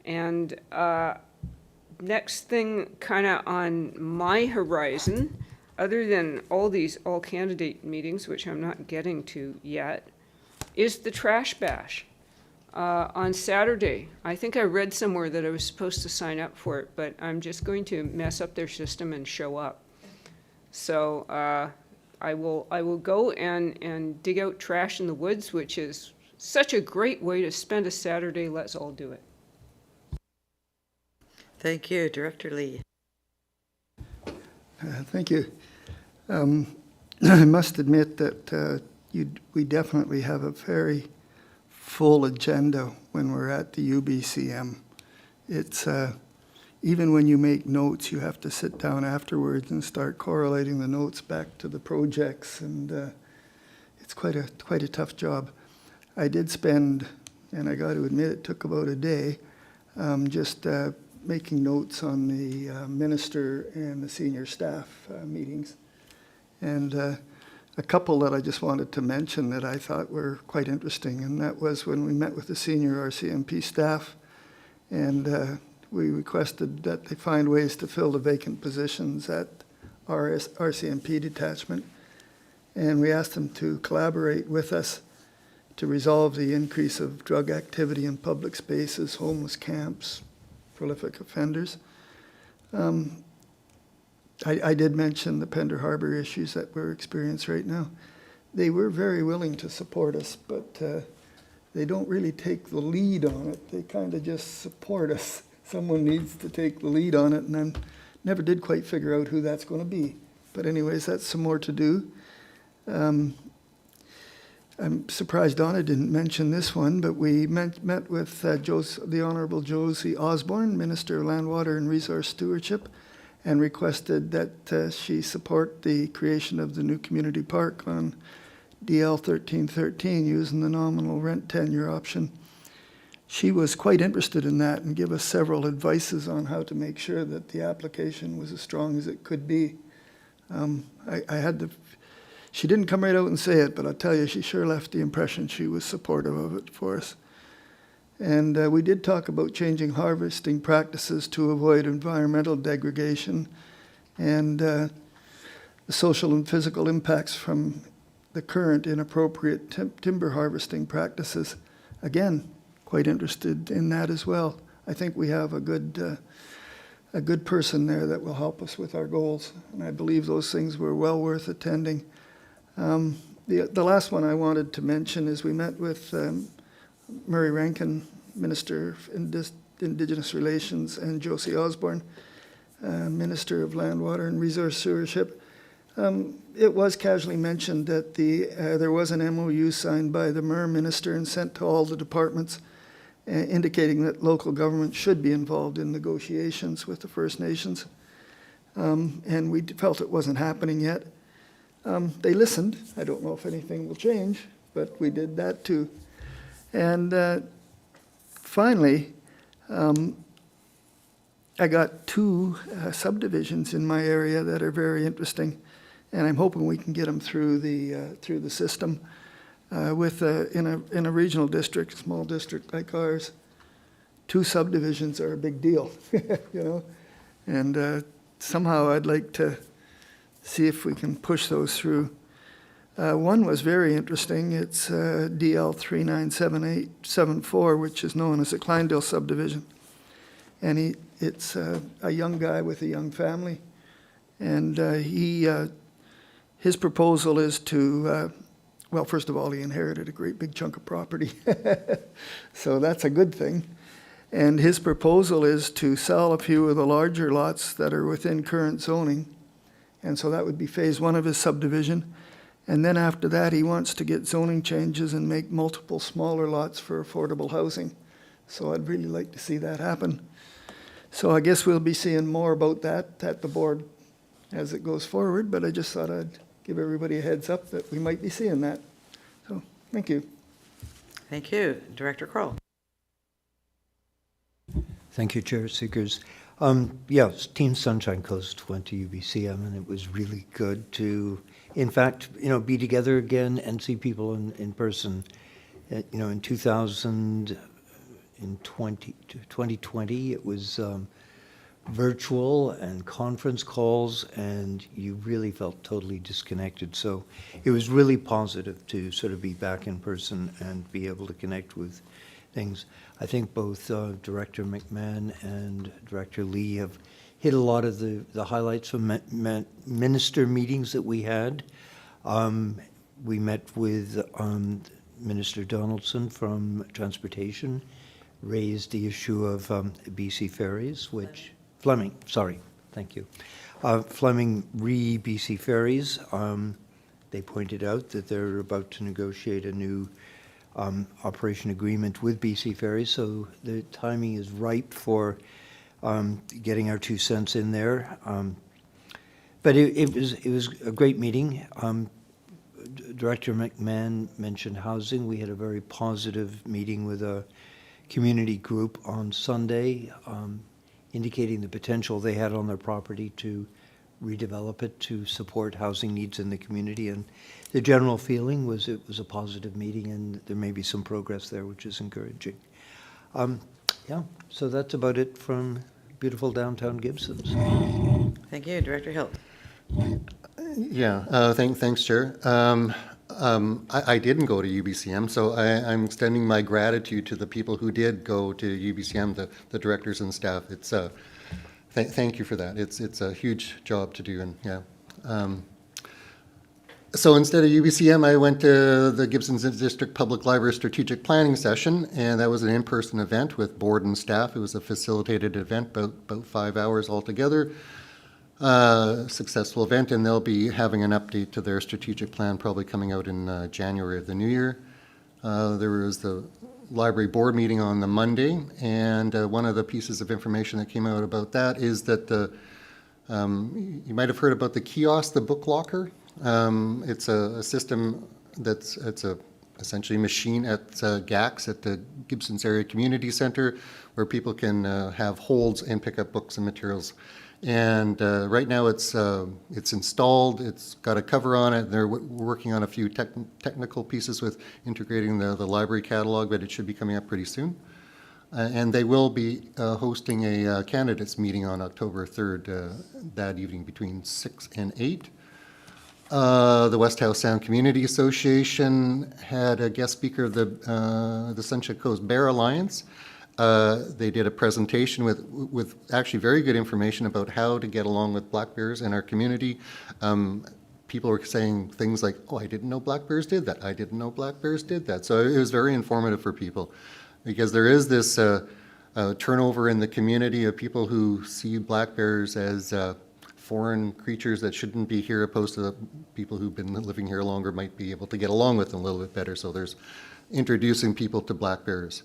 And next thing kind of on my horizon, other than all these all-candidate meetings, which I'm not getting to yet, is the Trash Bash. On Saturday, I think I read somewhere that I was supposed to sign up for it, but I'm just going to mess up their system and show up. So I will go and dig out trash in the woods, which is such a great way to spend a Saturday. Let's all do it. Thank you. Director Lee. Thank you. I must admit that we definitely have a very full agenda when we're at the UBCM. It's, even when you make notes, you have to sit down afterwards and start correlating the notes back to the projects, and it's quite a tough job. I did spend, and I got to admit, it took about a day, just making notes on the minister and the senior staff meetings. And a couple that I just wanted to mention that I thought were quite interesting, and that was when we met with the senior RCMP staff, and we requested that they find ways to fill the vacant positions at our RCMP detachment. And we asked them to collaborate with us to resolve the increase of drug activity in public spaces, homeless camps, prolific offenders. I did mention the Pender Harbor issues that we're experiencing right now. They were very willing to support us, but they don't really take the lead on it. They kind of just support us. Someone needs to take the lead on it, and I never did quite figure out who that's going to be. But anyways, that's some more to do. I'm surprised Donna didn't mention this one, but we met with the Honourable Josie Osborne, Minister of Land, Water and Resource Stewardship, and requested that she support the creation of the new community park on DL 1313 using the nominal rent tenure option. She was quite interested in that and gave us several advices on how to make sure that the application was as strong as it could be. She didn't come right out and say it, but I'll tell you, she sure left the impression she was supportive of it for us. And we did talk about changing harvesting practices to avoid environmental degradation and the social and physical impacts from the current inappropriate timber harvesting practices. Again, quite interested in that as well. I think we have a good person there that will help us with our goals, and I believe those things were well worth attending. The last one I wanted to mention is we met with Murray Rankin, Minister of Indigenous Relations, and Josie Osborne, Minister of Land, Water and Resource Stewardship. It was casually mentioned that there was an MOU signed by the Mir Minister and sent to all the departments, indicating that local government should be involved in negotiations with the First Nations. And we felt it wasn't happening yet. They listened. I don't know if anything will change, but we did that too. And finally, I got two subdivisions in my area that are very interesting, and I'm hoping we can get them through the system. In a regional district, small district like ours, two subdivisions are a big deal, you know. And somehow I'd like to see if we can push those through. One was very interesting. It's DL 397874, which is known as the Kleindale subdivision. And it's a young guy with a young family. And his proposal is to, well, first of all, he inherited a great big chunk of property. So that's a good thing. And his proposal is to sell a few of the larger lots that are within current zoning. And so that would be phase one of his subdivision. And then after that, he wants to get zoning changes and make multiple smaller lots for affordable housing. So I'd really like to see that happen. So I guess we'll be seeing more about that at the board as it goes forward, but I just thought I'd give everybody a heads up that we might be seeing that. So, thank you. Thank you. Director Kroll. Thank you, Chair Seekers. Yes, Team Sunshine Coast went to UBCM, and it was really good to, in fact, be together again and see people in person. In 2020, it was virtual and conference calls, and you really felt totally disconnected. So it was really positive to sort of be back in person and be able to connect with things. I think both Director McMahon and Director Lee have hit a lot of the highlights from minister meetings that we had. We met with Minister Donaldson from Transportation, raised the issue of BC Ferries, Fleming, sorry, thank you. Fleming BC Ferries, they pointed out that they're about to negotiate a new operation agreement with BC Ferries, so the timing is ripe for getting our 2 cents in there. But it was a great meeting. Director McMahon mentioned housing. We had a very positive meeting with a community group on Sunday, indicating the potential they had on their property to redevelop it to support housing needs in the community. And the general feeling was it was a positive meeting, and there may be some progress there, which is encouraging. Yeah, so that's about it from beautiful downtown Gibson's. Thank you, Director Hilt. Yeah, thanks, Chair. I didn't go to UBCM, so I'm extending my gratitude to the people who did go to UBCM, the directors and staff. It's thank you for that. It's a huge job to do, and yeah. So instead of UBCM, I went to the Gibson District Public Library Strategic Planning Session, and that was an in-person event with board and staff. It was a facilitated event, about 5 hours altogether. Successful event, and they'll be having an update to their strategic plan probably coming out in January of the new year. There was the library board meeting on the Monday, and one of the pieces of information that came out about that is that you might have heard about the kiosk, the book locker. It's a system that's essentially a machine at GACS at the Gibson's Area Community Center, where people can have holds and pick up books and materials. And right now it's installed, it's got a cover on it. They're working on a few technical pieces with integrating the library catalog, but it should be coming up pretty soon. And they will be hosting a candidates meeting on October 3rd that evening between 6 and 8. The West Howe Sound Community Association had a guest speaker of the Sunshine Coast Bear Alliance. They did a presentation with actually very good information about how to get along with black bears in our community. People were saying things like, oh, I didn't know black bears did that. I didn't know black bears did that. So it was very informative for people, because there is this turnover in the community of people who see black bears as foreign creatures that shouldn't be here, opposed to the people who've been living here longer might be able to get along with them a little bit better. So there's introducing people to black bears.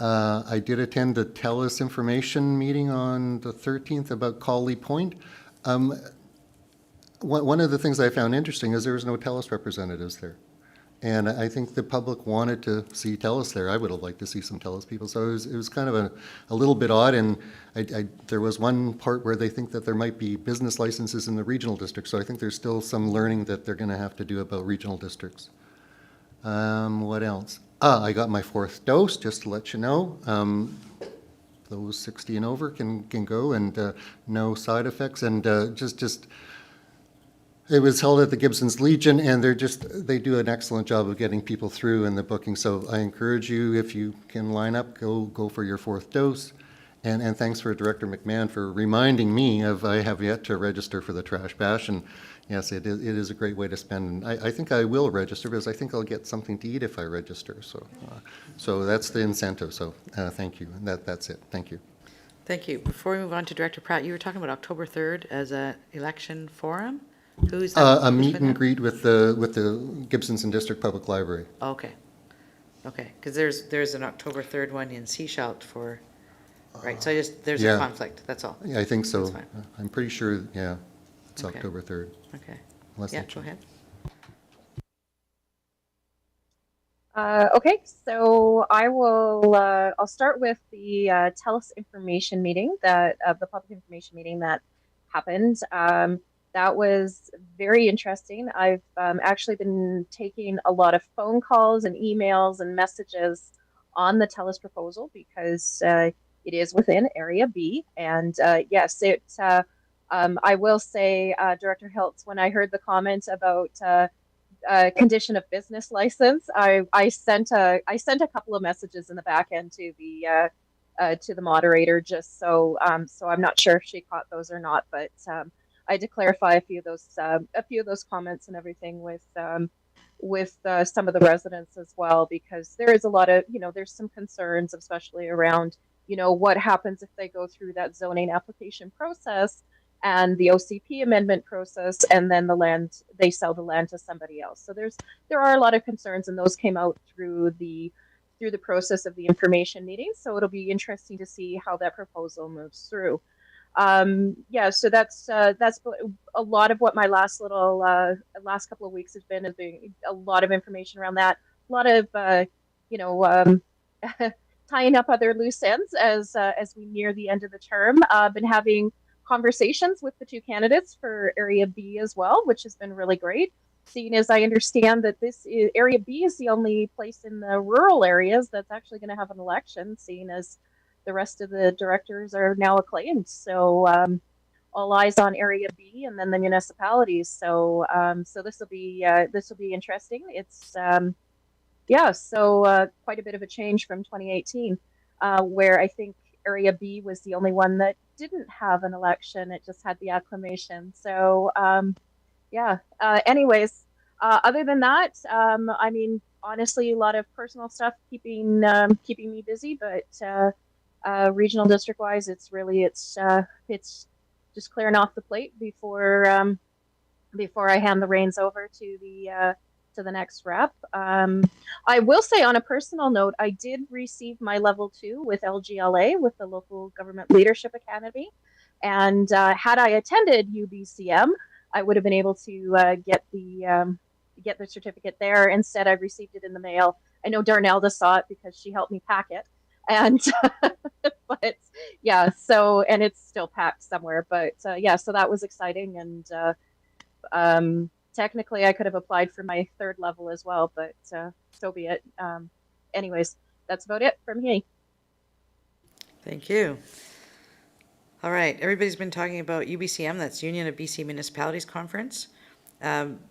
I did attend the TELUS information meeting on the 13th about Cawley Point. One of the things I found interesting is there was no TELUS representatives there. And I think the public wanted to see TELUS there. I would have liked to see some TELUS people. So it was kind of a little bit odd. And there was one part where they think that there might be business licenses in the regional district. So I think there's still some learning that they're going to have to do about regional districts. What else? I got my 4th dose, just to let you know. Those 60 and over can go, and no side effects. And it was held at the Gibson's Legion, and they do an excellent job of getting people through in the booking. So I encourage you, if you can line up, go for your 4th dose. And thanks for Director McMahon for reminding me I have yet to register for the Trash Bash. And yes, it is a great way to spend. And I think I will register, because I think I'll get something to eat if I register. So that's the incentive. So thank you. That's it. Thank you. Thank you. Before we move on to Director Pratt, you were talking about October 3rd as an election forum? Who's that? A meet and greet with the Gibson's and District Public Library. Okay. Okay, because there's an October 3rd one in Seashalt for, right, so there's a conflict, that's all. Yeah, I think so. That's fine. I'm pretty sure, yeah, it's Okay. October 3rd. Okay. Unless Yeah, I go change. ahead. Okay, so I'll start with the TELUS information meeting the public information meeting that happened. That was very interesting. I've actually been taking a lot of phone calls and emails and messages on the TELUS proposal, because it is within Area B. And yes, I will say, Director Hiltz, when I heard the comment about condition of business license, I sent a couple of messages in the back end to the moderator, just so I'm not sure if she caught those or not, but I had to clarify a few of those comments and everything with some of the residents as well, because there is a lot of, there's some concerns, especially around, what happens if they go through that zoning application process and the OCP amendment process, and then they sell the land to somebody else. So there are a lot of concerns, and those came out through the through the process of the information meeting. So it'll be interesting to see how that proposal moves through. Yeah, so that's a lot of what my last couple of weeks has been a lot of information around that, a lot of tying up other loose ends as we near the end of the term. Been having conversations with the two candidates for Area B as well, which has been really great. Seeing as I understand that Area B is the only place in the rural areas that's actually going to have an election, seeing as the rest of the directors are now acclaimed. So all eyes on Area B and then the municipalities. So so this will be interesting. It's quite a bit of a change from 2018, where I think Area B was the only one that didn't have an election. It just had the acclamation. So anyways, other than that, I mean, honestly, a lot of personal stuff keeping me busy, but regional district wise, it's just clearing off the plate before I hand the reins over to the next rep. I will say, on a personal note, I did receive my level 2 with LGLA, with the Local Government Leadership Academy, and had I attended UBCM, I would have been able to get the certificate there. Instead, I received it in the mail. I know Darnelda saw it because she helped me pack it, and but yeah, so, and it's still packed somewhere, but yeah, so that was exciting. And technically I could have applied for my 3rd level as well, but so be it. Anyways, that's about it from me. Thank you. All right, everybody's been talking about UBCM, that's Union of BC Municipalities Conference.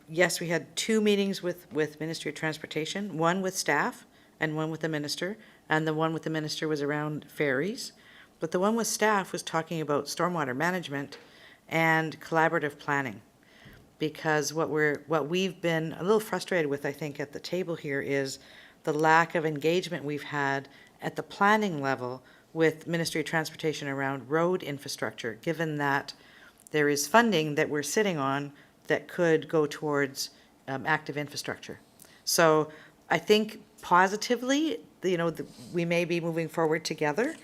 Yes, we had 2 meetings with Ministry of Transportation, one with staff and one with the minister, and the one with the minister was around ferries. But the one with staff was talking about stormwater management and collaborative planning. Because what we've been a little frustrated with, I think, at the table here is the lack of engagement we've had at the planning level with Ministry of Transportation around road infrastructure, given that there is funding that we're sitting on that could go towards active infrastructure. So I think positively, we may be moving forward together.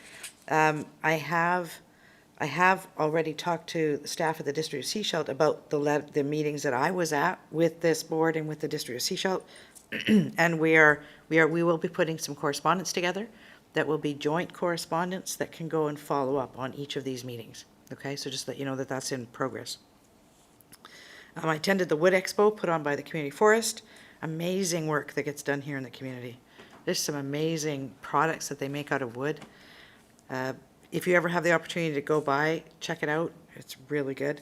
I have already talked to the staff at the District of Sechelt about the meetings that I was at with this board and with the District of Sechelt, and we will be putting some correspondence together that will be joint correspondence that can go and follow up on each of these meetings. Okay, so just let you know that that's in progress. I attended the Wood Expo put on by the Community Forest. Amazing work that gets done here in the community. There's some amazing products that they make out of wood. If you ever have the opportunity to go by, check it out. It's really good.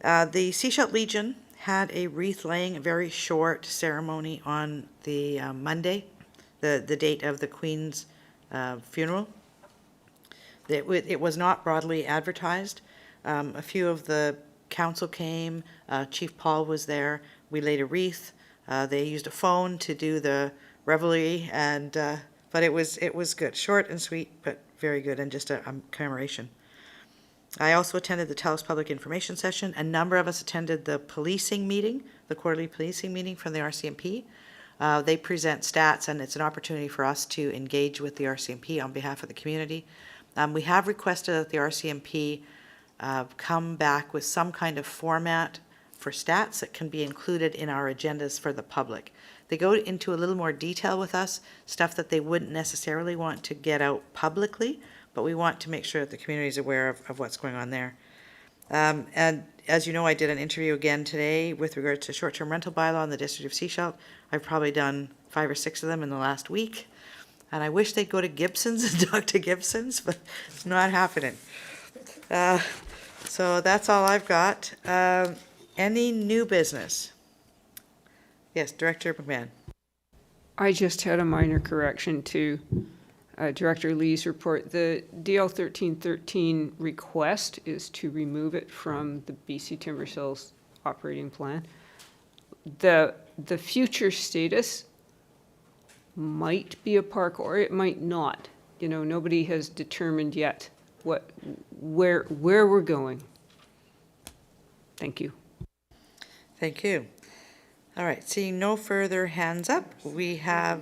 The Sechelt Legion had a wreath-laying, a very short ceremony on the Monday, the date of the Queen's funeral. It was not broadly advertised. A few of the council came. Chief Paul was there. We laid a wreath. They used a phone to do the revelry, and but it was good, short and sweet, but very good, and just a commemoration. I also attended the TELUS Public Information Session. A number of us attended the policing meeting, the quarterly policing meeting from the RCMP. They present stats, and it's an opportunity for us to engage with the RCMP on behalf of the community. We have requested that the RCMP come back with some kind of format for stats that can be included in our agendas for the public. They go into a little more detail with us, stuff that they wouldn't necessarily want to get out publicly, but we want to make sure that the community is aware of what's going on there. And as you know, I did an interview again today with regards to short-term rental bylaw in the District of Sechelt. I've probably done 5 or 6 of them in the last week, and I wish they'd go to Gibson's and talk to Gibson's, but it's not happening. So that's all I've got. Any new business? Yes, Director McMahon. I just had a minor correction to Director Lee's report. The DL 1313 request is to remove it from the BC Timber Sales operating plan. The future status might be a park or it might not. Nobody has determined yet where we're going. Thank you. Thank you. All right, seeing no further hands up, we are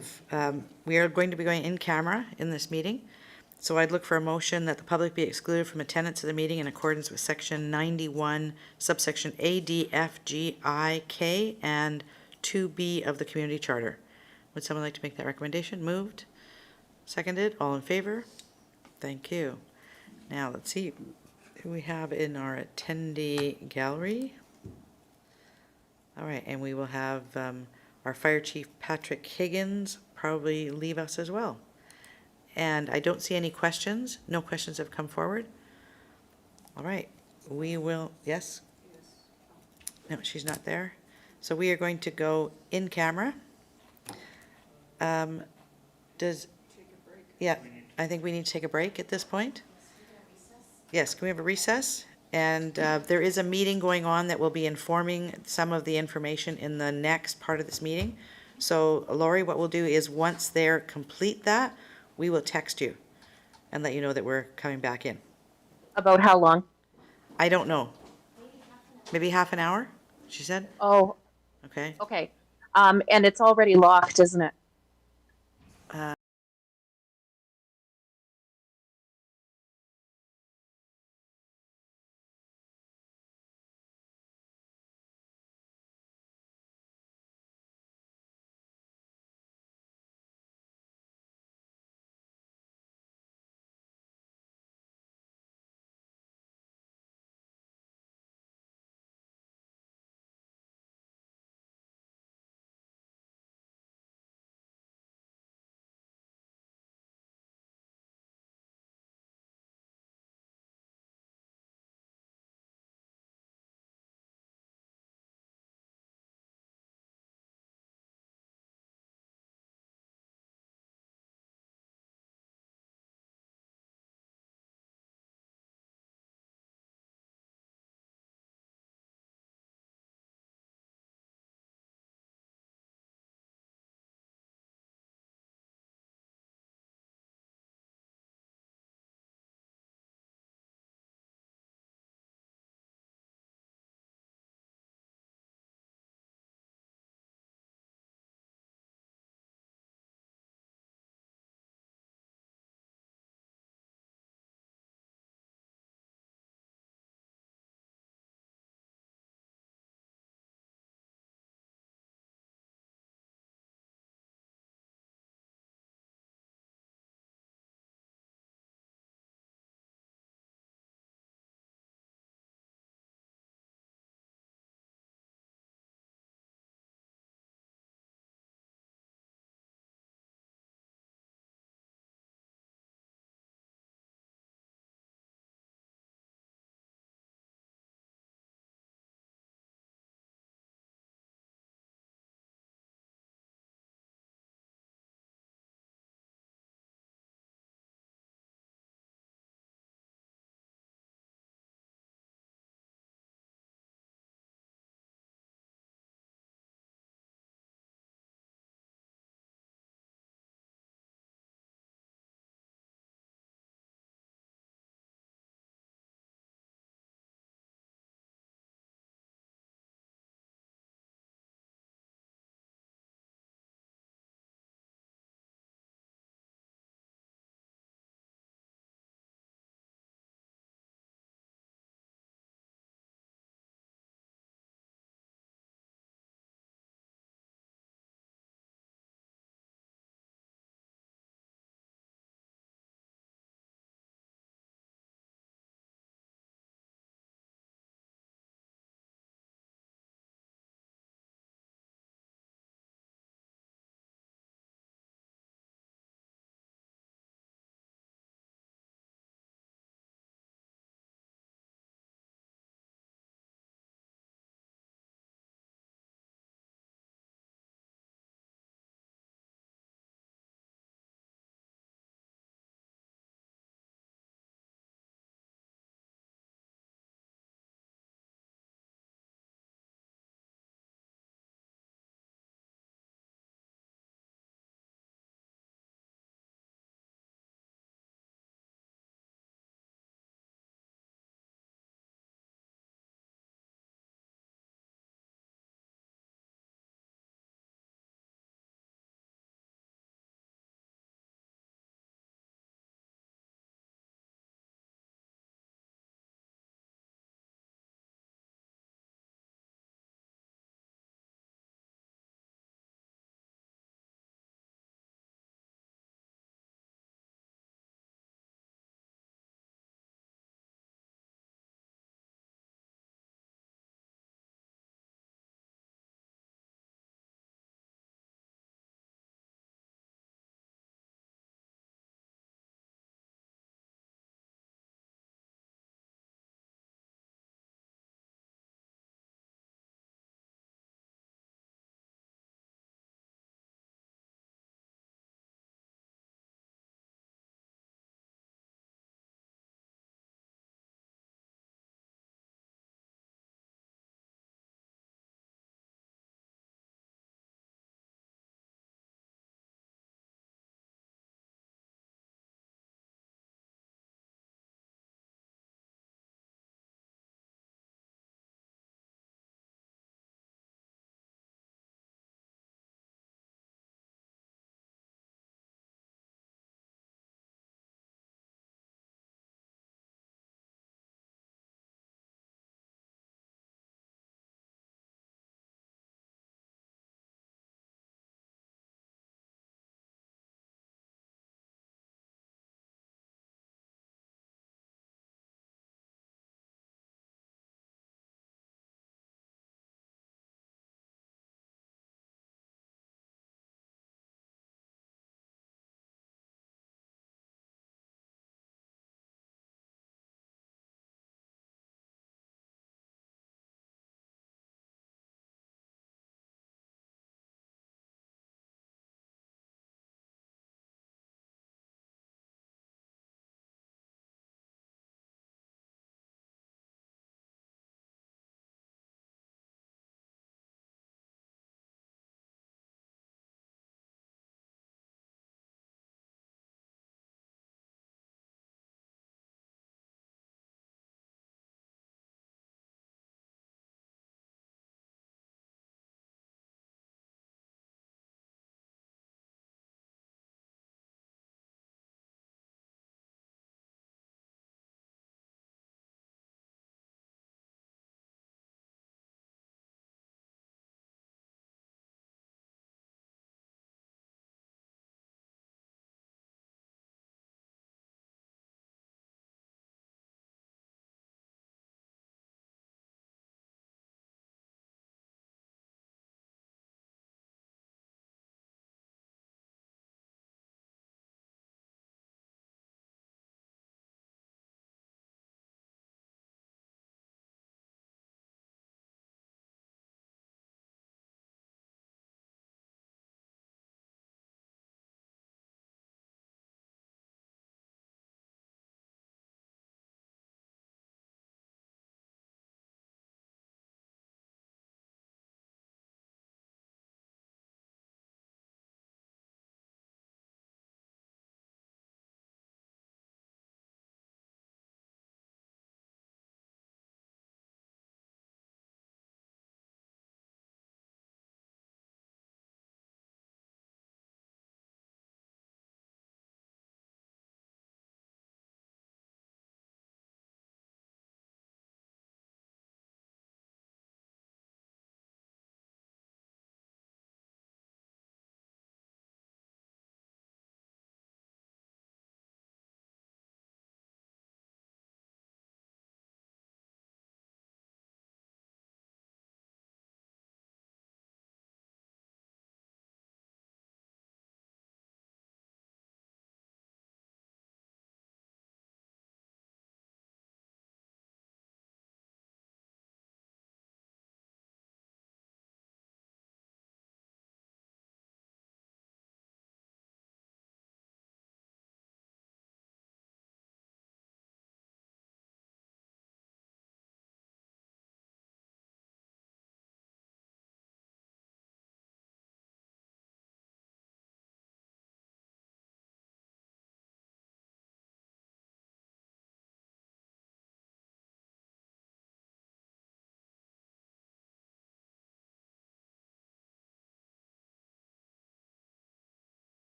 going to be going in camera in this meeting. So I'd look for a motion that the public be excluded from attendance of the meeting in accordance with section 91, subsection A, D, F, G, I, K, and 2B of the community charter. Would someone like to make that recommendation? Moved? Seconded? All in favor? Thank you. Now, let's see who we have in our attendee gallery. All right, and we will have our Fire Chief Patrick Higgins probably leave us as well. And I don't see any questions. No questions have come forward. All right, we will, yes? No, she's not there. So we are going to go in camera. Yeah, I think we need to take a break at this point. Yes, can we have a recess? And there is a meeting going on that will be informing some of the information in the next part of this meeting. So Lori, what we'll do is once they're complete that, we will text you and let you know that we're coming back in. About how long? I don't know. Maybe half an hour, she said? Oh, Okay. okay. And it's already locked, isn't it?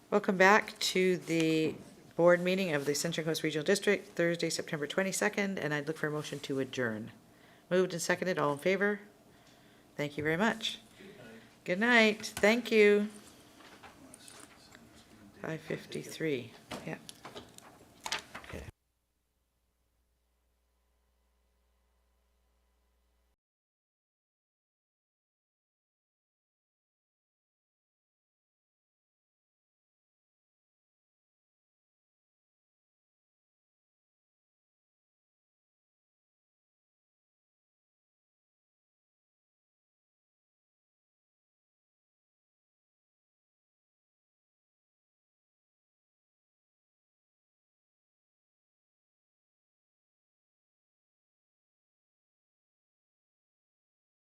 Welcome back to the board meeting of the Sunshine Coast Regional District, Thursday, September 22nd, and I'd look for a motion to adjourn. Moved and seconded, all in favor? Thank you very much. Good night. Thank you. 5:53, yeah.